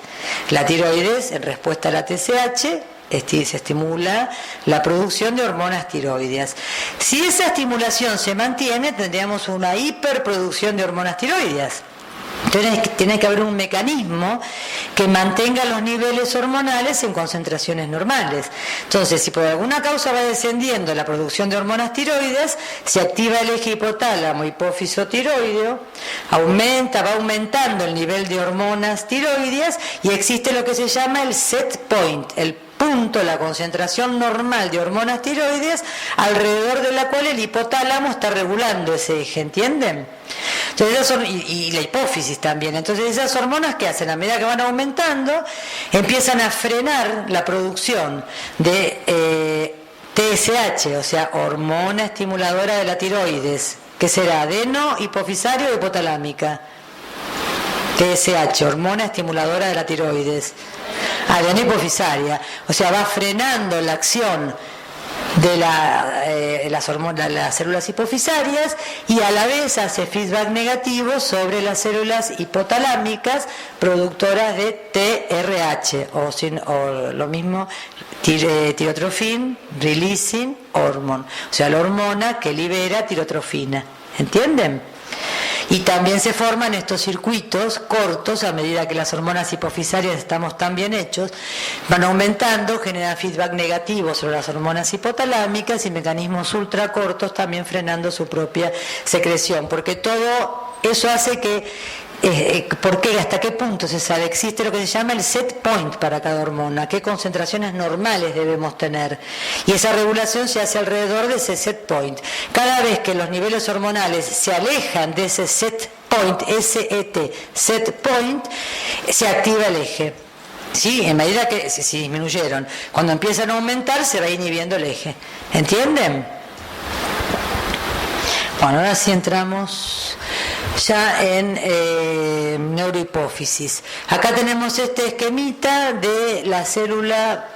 La tiroides, en respuesta a la TSH, se estimula la producción de hormonas tiroideas. Si esa estimulación se mantiene, tendríamos una hiperproducción de hormonas tiroideas. Entonces tiene que haber un mecanismo que mantenga los niveles hormonales en concentraciones normales. Entonces, si por alguna causa va descendiendo la producción de hormonas tiroides, se activa el eje hipotálamo hipófiso tiroideo, va aumentando el nivel de hormonas tiroideas, y existe lo que se llama el set point, el punto, la concentración normal de hormonas tiroides alrededor de la cual el hipotálamo está regulando ese eje, ¿entienden? Entonces, y la hipófisis también. Entonces, esas hormonas, que hacen a medida que van aumentando, empiezan a frenar la producción de TSH, o sea, hormona estimuladora de la tiroides, que será adeno-hipofisaria o hipotalámica. TSH, hormona estimuladora de la tiroides, adenohipofisaria, o sea, va frenando la acción de las células hipofisarias, y a la vez hace feedback negativo sobre las células hipotalámicas productoras de TRH, o lo mismo, Tyrotrophin Releasing Hormone, o sea, la hormona que libera tirotrofina. ¿Entienden? Y también se forman estos circuitos cortos a medida que las hormonas hipofisarias estamos tan bien hechos, van aumentando, generan feedback negativo sobre las hormonas hipotalámicas, y mecanismos ultracortos también frenando su propia secreción, porque todo eso hace que ¿por qué? ¿Hasta qué punto se sabe? Existe lo que se llama el set point para cada hormona, qué concentraciones normales debemos tener, y esa regulación se hace alrededor de ese set point. Cada vez que los niveles hormonales se alejan de ese set point, set point, se activa el eje. Sí, en medida que se disminuyeron, cuando empiezan a aumentar se va inhibiendo el eje. ¿Entienden? Bueno, ahora sí entramos ya en neurohipófisis. Acá tenemos este esquemita de la célula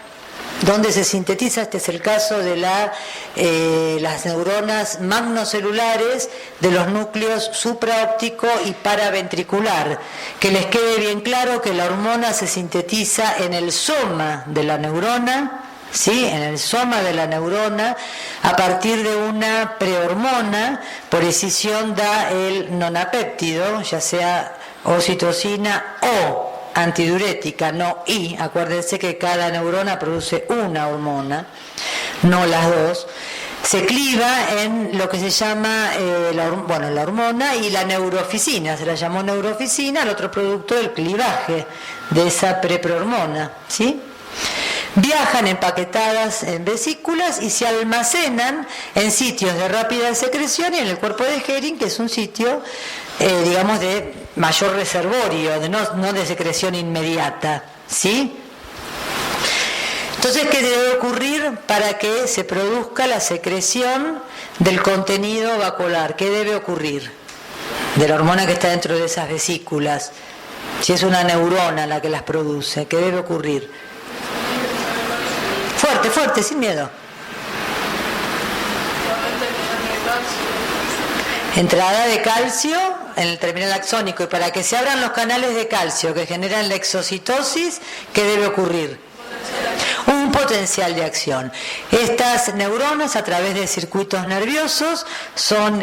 donde se sintetiza. Este es el caso de las neuronas magnocelulares de los núcleos supraóptico y paraventricular. Que les quede bien claro que la hormona se sintetiza en el soma de la neurona, ¿sí? En el soma de la neurona, a partir de una prehormona. Por escisión da el nonapéptido, ya sea oxitocina o antidiurética, no y. Acuérdense que cada neurona produce una hormona, no las dos. Se cliva en lo que se llama la hormona y la neuroficina. Se la llamó neuroficina al otro producto del clivaje de esa prehormona, ¿sí? Viajan empaquetadas en vesículas y se almacenan en sitios de rápida secreción y en el cuerpo de Hering, que es un sitio, digamos, de mayor reservorio, no de secreción inmediata, ¿sí? Entonces, ¿qué debe ocurrir para que se produzca la secreción del contenido vacuolar? ¿Qué debe ocurrir de la hormona que está dentro de esas vesículas? Si es una neurona la que las produce, ¿qué debe ocurrir? Fuerte, fuerte, sin miedo. Entrada de calcio en el terminal axónico, y para que se abran los canales de calcio que generan la exocitosis, ¿qué debe ocurrir? Un potencial de acción. Estas neuronas, a través de circuitos nerviosos, son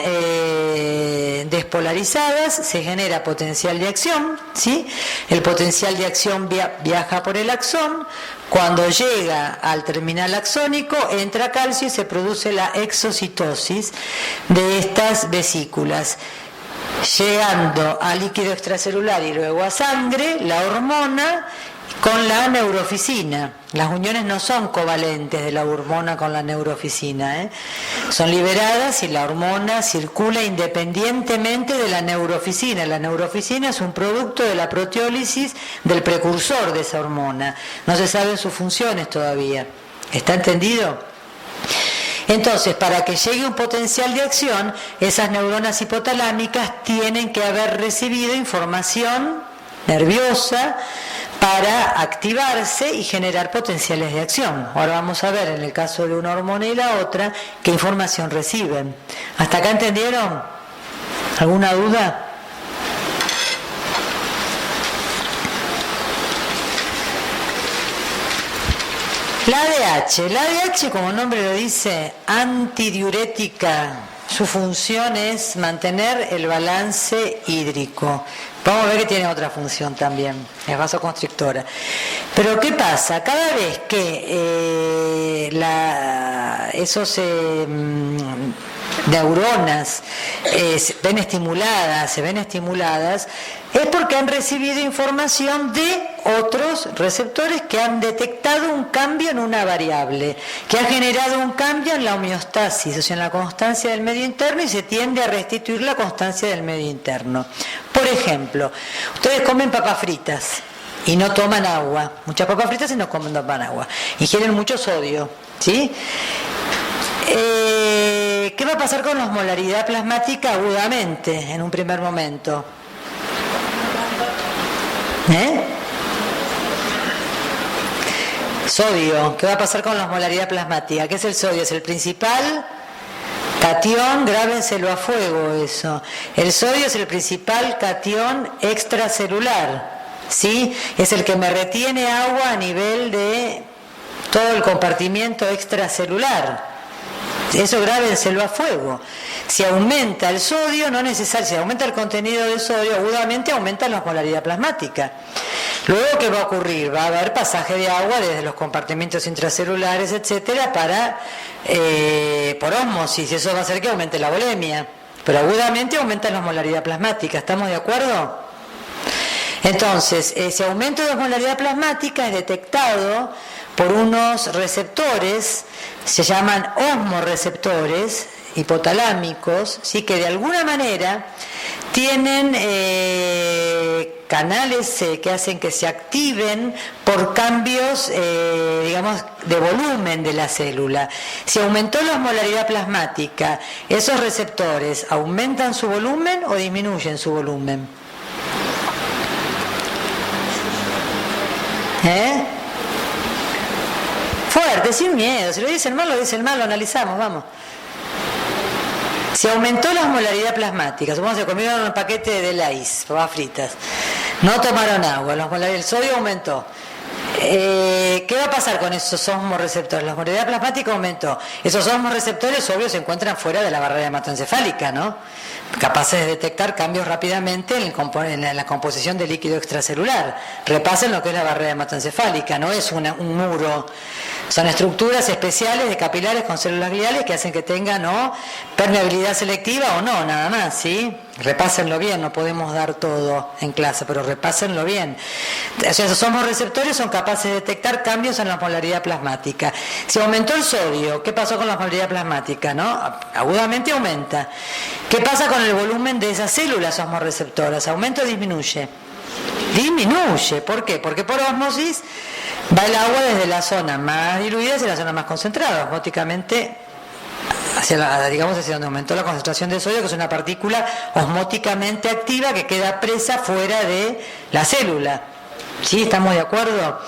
despolarizadas, se genera potencial de acción, ¿sí? El potencial de acción viaja por el axón. Cuando llega al terminal axónico, entra calcio y se produce la exocitosis de estas vesículas. Llegando a líquido extracelular y luego a sangre, la hormona con la neuroficina. Las uniones no son covalentes de la hormona con la neuroficina, son liberadas y la hormona circula independientemente de la neuroficina. La neuroficina es un producto de la proteólisis del precursor de esa hormona. No se saben sus funciones todavía. ¿Está entendido? Entonces, para que llegue un potencial de acción, esas neuronas hipotalámicas tienen que haber recibido información nerviosa para activarse y generar potenciales de acción. Ahora vamos a ver, en el caso de una hormona y la otra, qué información reciben. ¿Hasta acá entendieron? ¿Alguna duda? La ADH, como el nombre lo dice, antidiurética. Su función es mantener el balance hídrico. Vamos a ver que tiene otra función también, es vasoconstrictora. Pero ¿qué pasa? Cada vez que esos neuronas se ven estimuladas, es porque han recibido información de otros receptores que han detectado un cambio en una variable, que ha generado un cambio en la homeostasis, o sea, en la constancia del medio interno, y se tiende a restituir la constancia del medio interno. Por ejemplo, ustedes comen papas fritas y no toman agua, muchas papas fritas y no toman agua, ingieren mucho sodio, ¿sí? ¿Qué va a pasar con la osmolaridad plasmática agudamente en un primer momento? Sodio. ¿Qué va a pasar con la osmolaridad plasmática? ¿Qué es el sodio? Es el principal catión, grábenselo a fuego eso. El sodio es el principal catión extracelular, ¿sí? Es el que me retiene agua a nivel de todo el compartimiento extracelular. Eso grábenselo a fuego. Si aumenta el sodio, no necesariamente, si aumenta el contenido de sodio, agudamente aumenta la osmolaridad plasmática. Luego, ¿qué va a ocurrir? Va a haber pasaje de agua desde los compartimentos intracelulares, etcétera, por ósmosis, y eso va a hacer que aumente la volemia. Pero agudamente aumenta la osmolaridad plasmática. ¿Estamos de acuerdo? Entonces, ese aumento de osmolaridad plasmática es detectado por unos receptores, se llaman osmoreceptores hipotalámicos, ¿sí? Que de alguna manera tienen canales que hacen que se activen por cambios, digamos, de volumen de la célula. Si aumentó la osmolaridad plasmática, ¿esos receptores aumentan su volumen o disminuyen su volumen? Fuerte, sin miedo. Si lo dicen mal, lo analizamos, vamos. Se aumentó la osmolaridad plasmática. Supongamos que comieron un paquete de Lay's, papas fritas. No tomaron agua, el sodio aumentó. ¿Qué va a pasar con esos osmorreceptores? La osmolaridad plasmática aumentó. Esos osmorreceptores, obvio, se encuentran fuera de la barrera hematoencefálica, ¿no? Capaces de detectar cambios rápidamente en la composición del líquido extracelular. Repasen lo que es la barrera hematoencefálica, no es un muro. Son estructuras especiales de capilares con células gliales que hacen que tengan permeabilidad selectiva o no, nada más, ¿sí? Repásenlo bien, no podemos dar todo en clase, pero repásenlo bien. O sea, esos osmorreceptores son capaces de detectar cambios en la osmolaridad plasmática. Si aumentó el sodio, ¿qué pasó con la osmolaridad plasmática? ¿No? Agudamente aumenta. ¿Qué pasa con el volumen de esas células osmorreceptoras? ¿Aumenta o disminuye? Disminuye. ¿Por qué? Porque por ósmosis va el agua desde la zona más diluida hacia la zona más concentrada, osmóticamente hacia donde aumentó la concentración de sodio, que es una partícula osmóticamente activa que queda presa fuera de la célula. ¿Sí? ¿Estamos de acuerdo?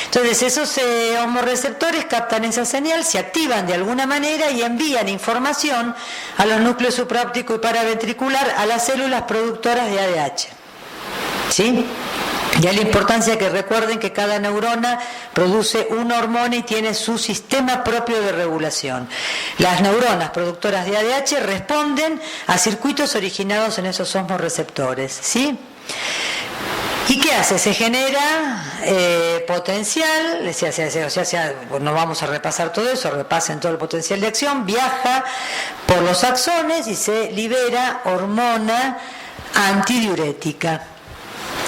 Entonces esos osmorreceptores captan esa señal, se activan de alguna manera y envían información a los núcleos supraóptico y paraventricular, a las células productoras de ADH. ¿Sí? Y hay la importancia que recuerden que cada neurona produce una hormona y tiene su sistema propio de regulación. Las neuronas productoras de ADH responden a circuitos originados en esos osmorreceptores, ¿sí? ¿Y qué hace? Se genera potencial, no vamos a repasar todo eso, repasen todo el potencial de acción, viaja por los axones y se libera hormona antidiurética.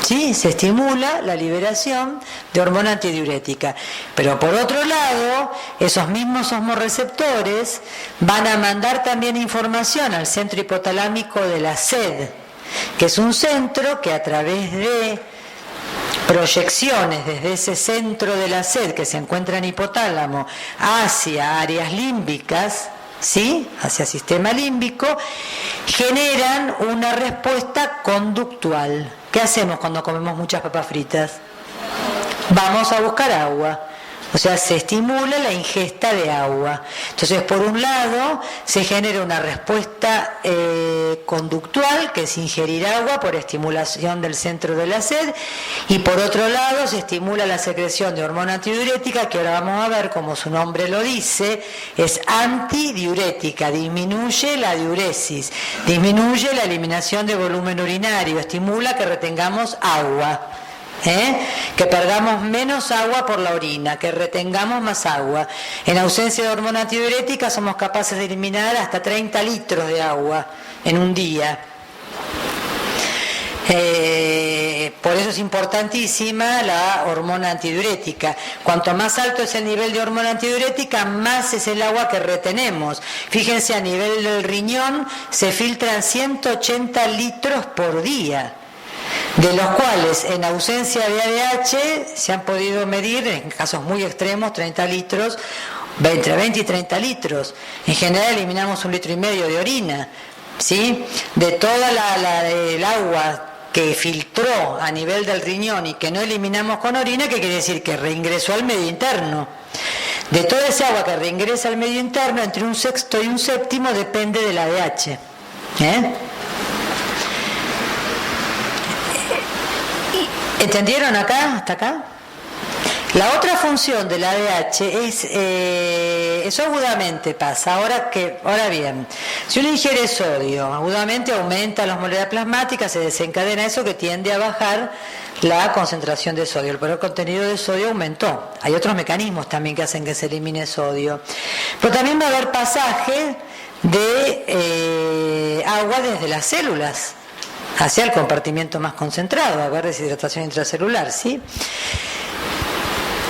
¿Sí? Se estimula la liberación de hormona antidiurética. Pero por otro lado, esos mismos osmorreceptores van a mandar también información al centro hipotalámico de la SED, que es un centro que a través de proyecciones desde ese centro de la SED que se encuentra en hipotálamo hacia áreas límbicas, ¿sí? Hacia sistema límbico, generan una respuesta conductual. ¿Qué hacemos cuando comemos muchas papas fritas? Vamos a buscar agua. O sea, se estimula la ingesta de agua. Entonces, por un lado, se genera una respuesta conductual, que es ingerir agua por estimulación del centro de la sed, y por otro lado, se estimula la secreción de hormona antidiurética, que ahora vamos a ver, como su nombre lo dice, es antidiurética, disminuye la diuresis, disminuye la eliminación de volumen urinario, estimula que retengamos agua. Que perdamos menos agua por la orina, que retengamos más agua. En ausencia de hormona antidiurética somos capaces de eliminar hasta 30 litros de agua en un día. Por eso es importantísima la hormona antidiurética. Cuanto más alto es el nivel de hormona antidiurética, más es el agua que retenemos. Fíjense, a nivel del riñón se filtran 180 litros por día, de los cuales en ausencia de ADH se han podido medir, en casos muy extremos, 30 litros, entre 20 y 30 litros. En general eliminamos 1,5 litros de orina, ¿sí? De toda el agua que filtró a nivel del riñón y que no eliminamos con orina, ¿qué quiere decir? Que reingresó al medio interno. De toda esa agua que reingresa al medio interno, entre 1/6 y 1/7 depende del ADH. ¿Entendieron acá? ¿Hasta acá? La otra función del ADH es, eso agudamente pasa. Ahora bien, si uno ingiere sodio, agudamente aumenta la osmolaridad plasmática, se desencadena eso que tiende a bajar la concentración de sodio. Pero el contenido de sodio aumentó. Hay otros mecanismos también que hacen que se elimine sodio. Pero también va a haber pasaje de agua desde las células hacia el compartimiento más concentrado, va a haber deshidratación intracelular, ¿sí?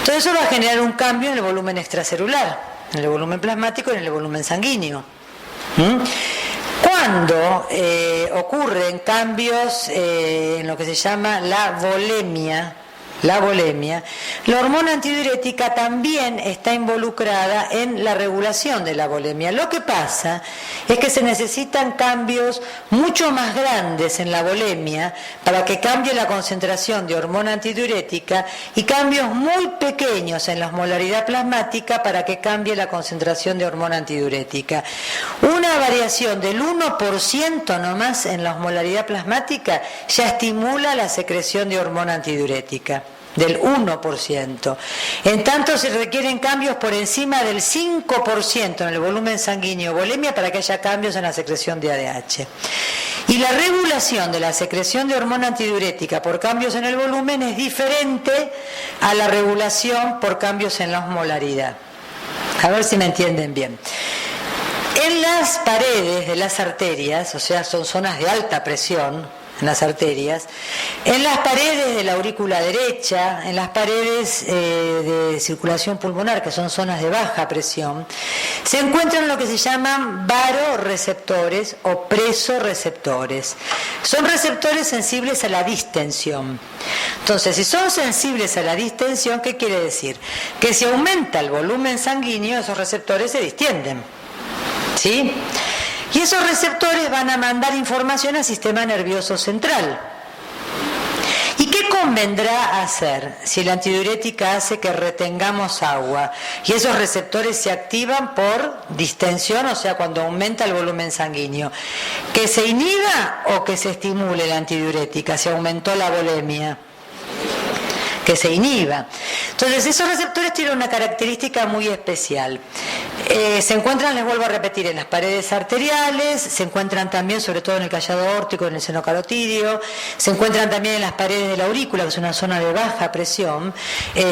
Todo eso va a generar un cambio en el volumen extracelular, en el volumen plasmático y en el volumen sanguíneo. Cuando ocurren cambios en lo que se llama la volemia, la bulimia, la hormona antidiurética también está involucrada en la regulación de la bulimia. Lo que pasa es que se necesitan cambios mucho más grandes en la bulimia para que cambie la concentración de hormona antidiurética y cambios muy pequeños en la osmolaridad plasmática para que cambie la concentración de hormona antidiurética. Una variación del 1% nomás en la osmolaridad plasmática ya estimula la secreción de hormona antidiurética, del 1%. En tanto, se requieren cambios por encima del 5% en el volumen sanguíneo bulimia para que haya cambios en la secreción de ADH. Y la regulación de la secreción de hormona antidiurética por cambios en el volumen es diferente a la regulación por cambios en la osmolaridad. A ver si me entienden bien. En las paredes de las arterias, o sea, son zonas de alta presión en las arterias, en las paredes de la aurícula derecha, en las paredes de circulación pulmonar, que son zonas de baja presión, se encuentran lo que se llaman varoreceptores o presoreceptores. Son receptores sensibles a la distensión. Entonces, si son sensibles a la distensión, ¿qué quiere decir? Que si aumenta el volumen sanguíneo, esos receptores se distienden. ¿Sí? Y esos receptores van a mandar información al sistema nervioso central. ¿Y qué convendrá hacer si la antidiurética hace que retengamos agua y esos receptores se activan por distensión, o sea, cuando aumenta el volumen sanguíneo? ¿Que se inhiba o que se estimule la antidiurética si aumentó la bulimia? Que se inhiba. Entonces, esos receptores tienen una característica muy especial. Se encuentran, les vuelvo a repetir, en las paredes arteriales, se encuentran también, sobre todo en el callado aórtico, en el seno carotídeo, se encuentran también en las paredes de la aurícula, que es una zona de baja presión.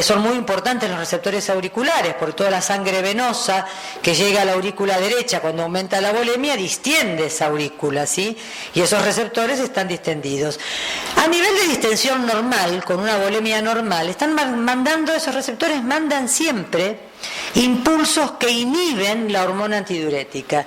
Son muy importantes los receptores auriculares, porque toda la sangre venosa que llega a la aurícula derecha cuando aumenta la bulimia distiende esa aurícula, ¿sí? Y esos receptores están distendidos. A nivel de distensión normal, con una bulimia normal, están mandando, esos receptores mandan siempre impulsos que inhiben la hormona antidiurética.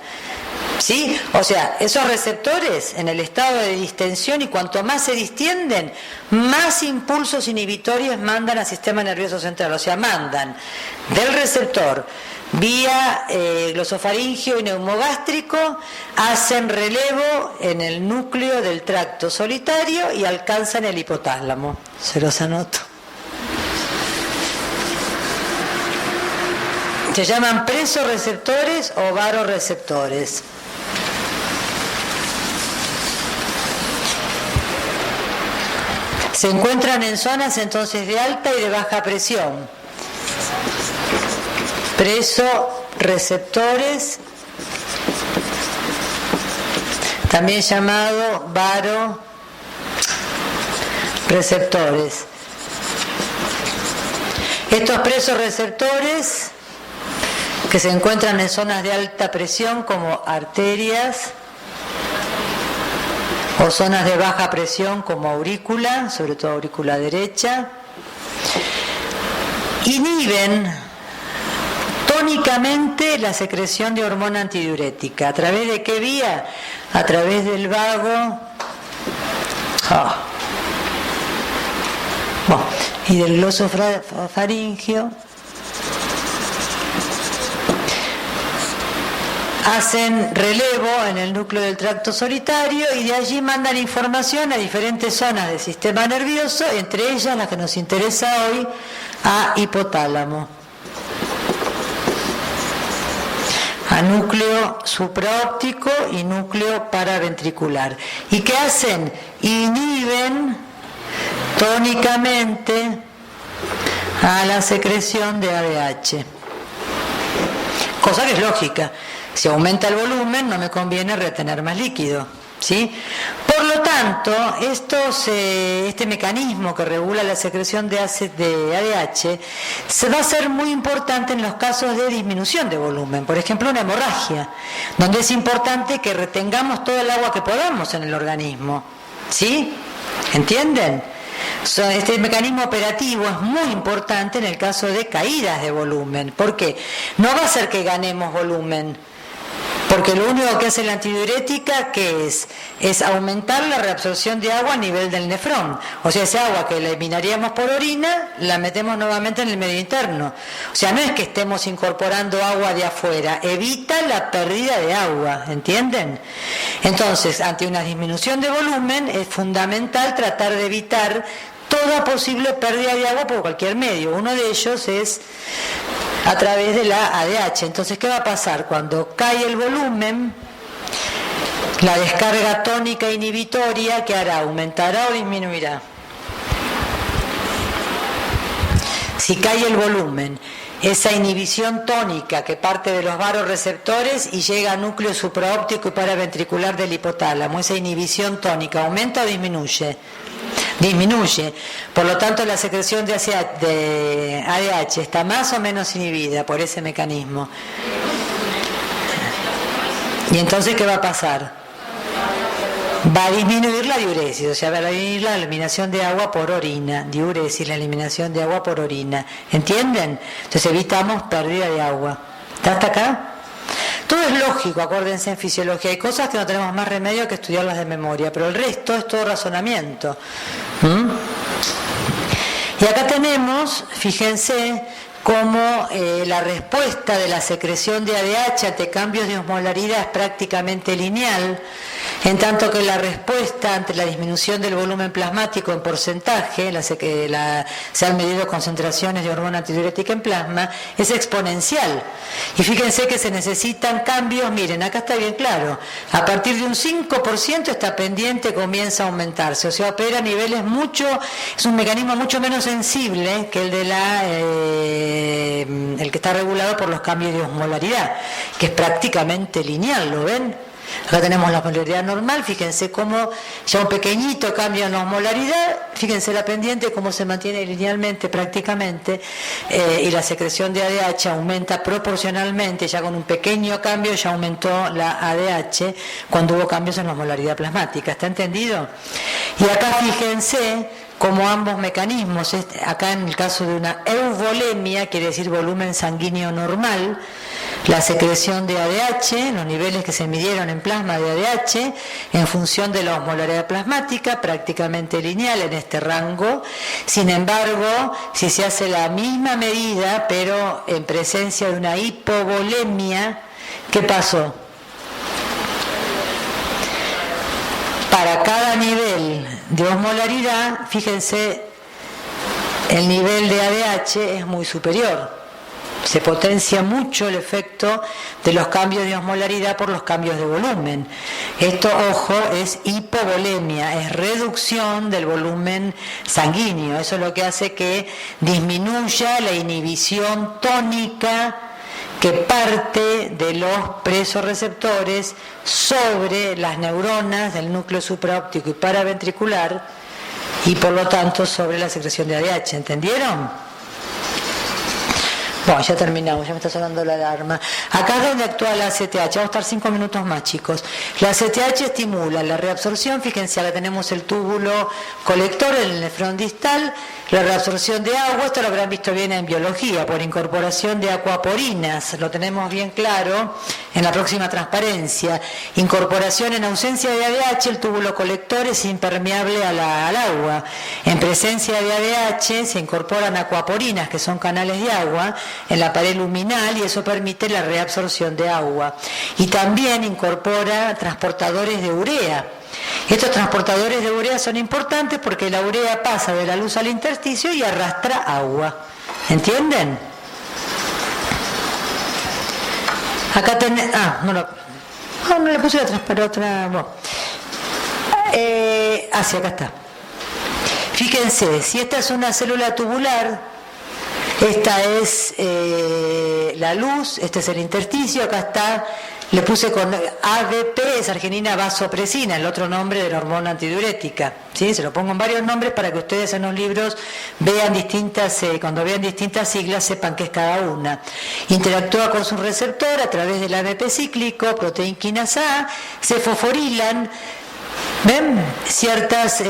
¿Sí? O sea, esos receptores en el estado de distensión, y cuanto más se distienden, más impulsos inhibitorios mandan al sistema nervioso central. O sea, mandan del receptor vía glosofaringio y neumogástrico, hacen relevo en el núcleo del tracto solitario y alcanzan el hipotálamo. Se los anoto. Se llaman presoreceptores o varoreceptores. Se encuentran en zonas entonces de alta y de baja presión. Presoreceptores, también llamado varoreceptores. Estos presoreceptores, que se encuentran en zonas de alta presión como arterias o zonas de baja presión como aurícula, sobre todo aurícula derecha, inhiben tónicamente la secreción de hormona antidiurética. ¿A través de qué vía? A través del vago y del glosofaringio. Hacen relevo en el núcleo del tracto solitario y de allí mandan información a diferentes zonas del sistema nervioso, entre ellas la que nos interesa hoy, a hipotálamo, a núcleo supraóptico y núcleo paraventricular. ¿Y qué hacen? Inhiben tónicamente a la secreción de ADH. Cosa que es lógica. Si aumenta el volumen, no me conviene retener más líquido, ¿sí? Por lo tanto, este mecanismo que regula la secreción de ADH se va a ser muy importante en los casos de disminución de volumen. Por ejemplo, una hemorragia, donde es importante que retengamos todo el agua que podamos en el organismo, ¿sí? ¿Entienden? Este mecanismo operativo es muy importante en el caso de caídas de volumen. ¿Por qué? No va a ser que ganemos volumen, Porque lo único que hace la antidiurética, ¿qué es? Es aumentar la reabsorción de agua a nivel del nefrón. O sea, esa agua que eliminaríamos por orina, la metemos nuevamente en el medio interno. O sea, no es que estemos incorporando agua de afuera, evita la pérdida de agua, ¿entienden? Entonces, ante una disminución de volumen, es fundamental tratar de evitar toda posible pérdida de agua por cualquier medio. Uno de ellos es a través de la ADH. Entonces, ¿qué va a pasar? Cuando cae el volumen, la descarga tónica inhibitoria, ¿qué hará? ¿Aumentará o disminuirá? Si cae el volumen, esa inhibición tónica que parte de los vasoreceptores y llega al núcleo supraóptico y paraventricular del hipotálamo, esa inhibición tónica, ¿aumenta o disminuye? Disminuye. Por lo tanto, la secreción de ADH está más o menos inhibida por ese mecanismo. ¿Y entonces qué va a pasar? Va a disminuir la diuresis, o sea, va a disminuir la eliminación de agua por orina. Diuresis, la eliminación de agua por orina. ¿Entienden? Entonces evitamos pérdida de agua. ¿Está hasta acá? Todo es lógico, acuérdense, en fisiología. Hay cosas que no tenemos más remedio que estudiarlas de memoria, pero el resto es todo razonamiento. Y acá tenemos, fíjense, cómo la respuesta de la secreción de ADH ante cambios de osmolaridad es prácticamente lineal, en tanto que la respuesta ante la disminución del volumen plasmático en porcentaje, se han medido concentraciones de hormona antidiurética en plasma, es exponencial. Y fíjense que se necesitan cambios, miren, acá está bien claro, a partir de un 5% esta pendiente comienza a aumentarse, o sea, opera a niveles es un mecanismo mucho menos sensible que el de el que está regulado por los cambios de osmolaridad, que es prácticamente lineal, ¿lo ven? Acá tenemos la osmolaridad normal, fíjense cómo ya un pequeñito cambio en la osmolaridad, fíjense la pendiente cómo se mantiene linealmente prácticamente, y la secreción de ADH aumenta proporcionalmente, ya con un pequeño cambio ya aumentó la ADH cuando hubo cambios en la osmolaridad plasmática, ¿está entendido? Y acá fíjense como ambos mecanismos, acá en el caso de una euvolemia, quiere decir volumen sanguíneo normal, la secreción de ADH, los niveles que se midieron en plasma de ADH, en función de la osmolaridad plasmática, prácticamente lineal en este rango. Sin embargo, si se hace la misma medida, pero en presencia de una hipovolemia, ¿qué pasó? Para cada nivel de osmolaridad, fíjense, el nivel de ADH es muy superior. Se potencia mucho el efecto de los cambios de osmolaridad por los cambios de volumen. Esto, ojo, es hipovolemia, es reducción del volumen sanguíneo. Eso es lo que hace que disminuya la inhibición tónica que parte de los presorreceptores sobre las neuronas del núcleo supraóptico y paraventricular y por lo tanto sobre la secreción de ADH. ¿Entendieron? Bueno, ya terminamos, ya me está sonando la alarma. Acá es donde actúa la ACTH. Vamos a estar 5 minutos más, chicos. La ACTH estimula la reabsorción. Fíjense, acá tenemos el túbulo colector, el nefrón distal. La reabsorción de agua, esto lo habrán visto bien en biología, por incorporación de acuaporinas. Lo tenemos bien claro en la próxima transparencia. Incorporación en ausencia de ADH, el túbulo colector es impermeable al agua. En presencia de ADH se incorporan acuaporinas, que son canales de agua, en la pared luminal, y eso permite la reabsorción de agua. Y también incorpora transportadores de urea. Estos transportadores de urea son importantes porque la urea pasa de la luz al intersticio y arrastra agua. ¿Entienden? Acá tenés... no le puse otra... Bueno. Sí, acá está. Fíjense, si esta es una célula tubular, esta es la luz, este es el intersticio, acá está, le puse con ADP, es arginina vasopresina, el otro nombre de la hormona antidiurética. ¿Sí? Se lo pongo en varios nombres para que ustedes en los libros vean cuando vean distintas siglas sepan qué es cada una. Interactúa con su receptor a través del ADP cíclico, proteinquinasa A, se fosforilan, ¿ven? Ciertas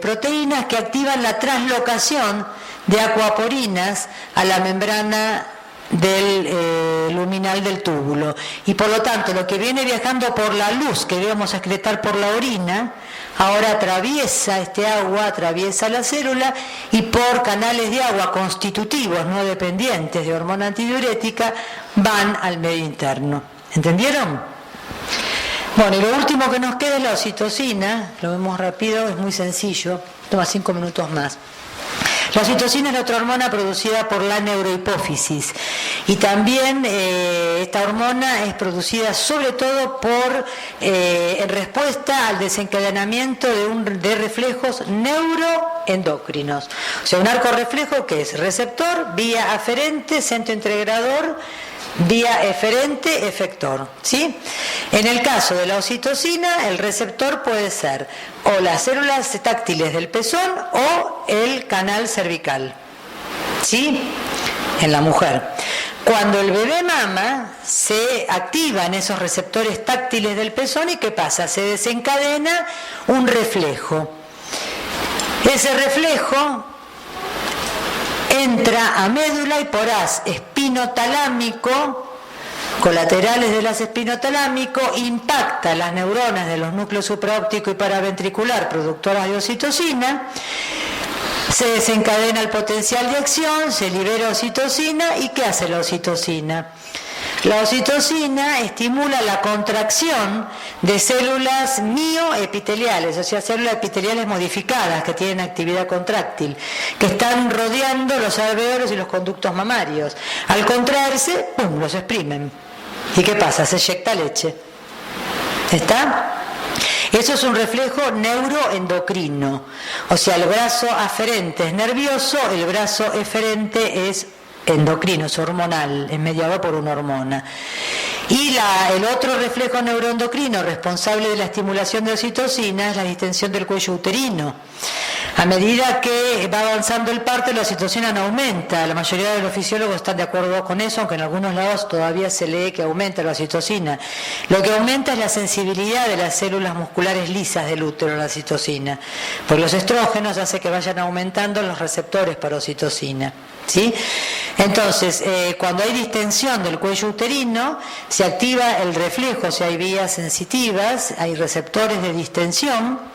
proteínas que activan la translocación de acuaporinas a la membrana del luminal del túbulo, y por lo tanto lo que viene viajando por la luz que debemos excretar por la orina, ahora atraviesa este agua, atraviesa la célula y por canales de agua constitutivos, no dependientes de hormona antidiurética, van al medio interno. ¿Entendieron? Bueno, y lo último que nos queda es la oxitocina. Lo vemos rápido, es muy sencillo, toma 5 minutos más. La oxitocina es la otra hormona producida por la neurohipófisis, y también esta hormona es producida sobre todo en respuesta al desencadenamiento de reflejos neuroendocrinos. O sea, un arco reflejo que es receptor, vía aferente, centro integrador, vía eferente, efector, ¿sí? En el caso de la oxitocina, el receptor puede ser o las células táctiles del pezón o el canal cervical, ¿sí? En la mujer. Cuando el bebé mama, se activan esos receptores táctiles del pezón y ¿qué pasa? Se desencadena un reflejo. Ese reflejo entra a médula y por haz espinotalámico, colaterales del haz espinotalámico, impacta las neuronas de los núcleos supraóptico y paraventricular productoras de oxitocina, se desencadena el potencial de acción, se libera oxitocina. ¿Y qué hace la oxitocina? La oxitocina estimula la contracción de células mioepiteliales, o sea, células epiteliales modificadas que tienen actividad contráctil, que están rodeando los alvéolos y los conductos mamarios. Al contraerse, ¡pum!, los exprimen. ¿Y qué pasa? Se eyecta leche. ¿Está? Eso es un reflejo neuroendocrino. O sea, el brazo aferente es nervioso, el brazo eferente es endocrino, es hormonal, es mediado por una hormona. Y el otro reflejo neuroendocrino responsable de la estimulación de oxitocina es la distensión del cuello uterino. A medida que va avanzando el parto, la oxitocina no aumenta. La mayoría de los fisiólogos están de acuerdo con eso, aunque en algunos lados todavía se lee que aumenta la oxitocina. Lo que aumenta es la sensibilidad de las células musculares lisas del útero a la oxitocina, porque los estrógenos hacen que vayan aumentando los receptores para oxitocina, ¿sí? Entonces, cuando hay distensión del cuello uterino, se activa el reflejo, o sea, hay vías sensitivas, hay receptores de distensión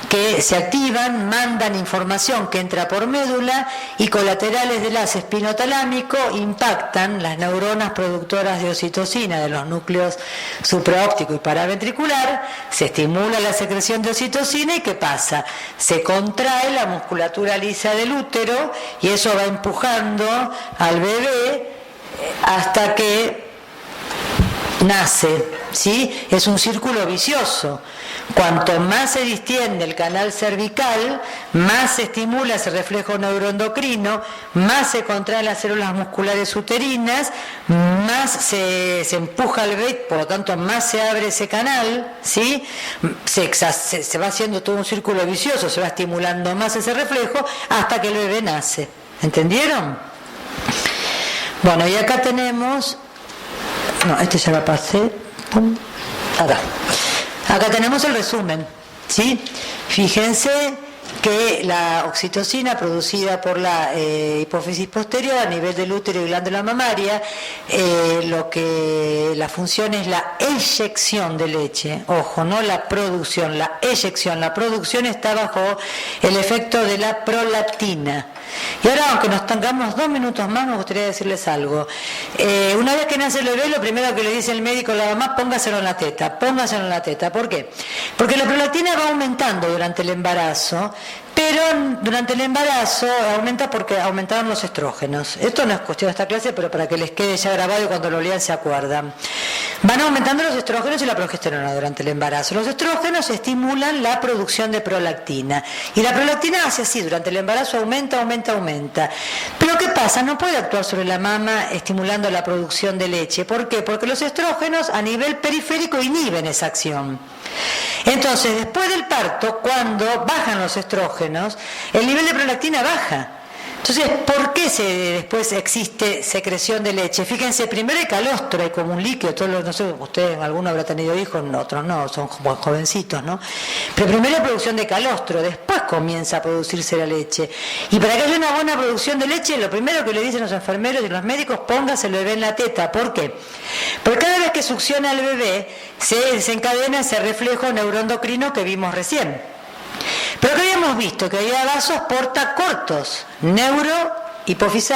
que se activan, mandan información que entra por médula y colaterales del haz espinotalámico impactan las neuronas productoras de oxitocina de los núcleos supraóptico y paraventricular, se estimula la secreción de oxitocina y ¿qué pasa? Se contrae la musculatura lisa del útero y eso va empujando al bebé hasta que nace, ¿sí? Es un círculo vicioso. Cuanto más se distiende el canal cervical, más se estimula ese reflejo neuroendocrino, más se contraen las células musculares uterinas, más se empuja el bebé, por lo tanto más se abre ese canal, ¿sí? Se va haciendo todo un círculo vicioso, se va estimulando más ese reflejo hasta que el bebé nace. ¿Entendieron? Bueno, y acá tenemos... No, este ya lo pasé. Pum. Acá tenemos el resumen, ¿sí? Fíjense que la oxitocina producida por la hipófisis posterior a nivel del útero y glándula mamaria, la función es la eyección de leche, ojo, no la producción, la eyección. La producción está bajo el efecto de la prolactina. Y ahora, aunque nos tengamos 2 minutos más, me gustaría decirles algo. Una vez que nace el bebé, lo primero que le dice el médico a la mamá, póngaselo en la teta, póngaselo en la teta. ¿Por qué? Porque la prolactina va aumentando durante el embarazo, pero durante el embarazo aumenta porque aumentaron los estrógenos. Esto no es cuestión de esta clase, pero para que les quede ya grabado y cuando lo lean se acuerdan. Van aumentando los estrógenos y la progesterona durante el embarazo. Los estrógenos estimulan la producción de prolactina. Y la prolactina hace así, durante el embarazo aumenta. Pero ¿qué pasa? No puede actuar sobre la mama estimulando la producción de leche. ¿Por qué? Porque los estrógenos a nivel periférico inhiben esa acción. Entonces, después del parto, cuando bajan los estrógenos, el nivel de prolactina baja. Entonces, ¿por qué después existe secreción de leche? Fíjense, primero hay calostro, hay como un líquido, no sé, ustedes, alguno habrá tenido hijos, otros no, son como jovencitos, ¿no? Pero primero hay producción de calostro, después comienza a producirse la leche. Y para que haya una buena producción de leche, lo primero que le dicen los enfermeros y los médicos, póngase el bebé en la teta. ¿Por qué? Porque cada vez que succiona el bebé, se desencadena ese reflejo neuroendocrino que vimos recién. Pero que habíamos visto que había vasos portacortos, de neurohipófisis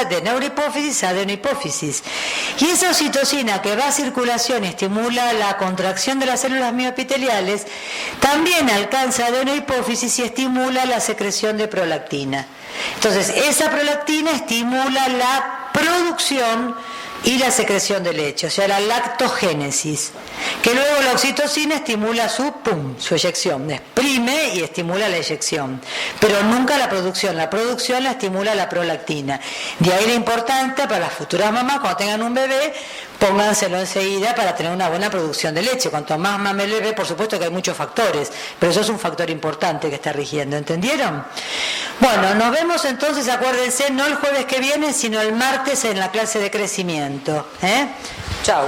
a adenohipófisis. Y esa oxitocina que va a circulación y estimula la contracción de las células mioepiteliales, también alcanza adenohipófisis y estimula la secreción de prolactina. Entonces, esa prolactina estimula la producción y la secreción de leche, o sea, la lactogénesis, que luego la oxitocina estimula su eyección, exprime y estimula la eyección, pero nunca la producción la estimula la prolactina. De ahí lo importante para las futuras mamás, cuando tengan un bebé, pónganselo enseguida para tener una buena producción de leche. Cuanto más mame el bebé, por supuesto que hay muchos factores, pero eso es un factor importante que está rigiendo, ¿entendieron? Bueno, nos vemos entonces, acuérdense, no el jueves que viene, sino el martes en la clase de crecimiento. Chau.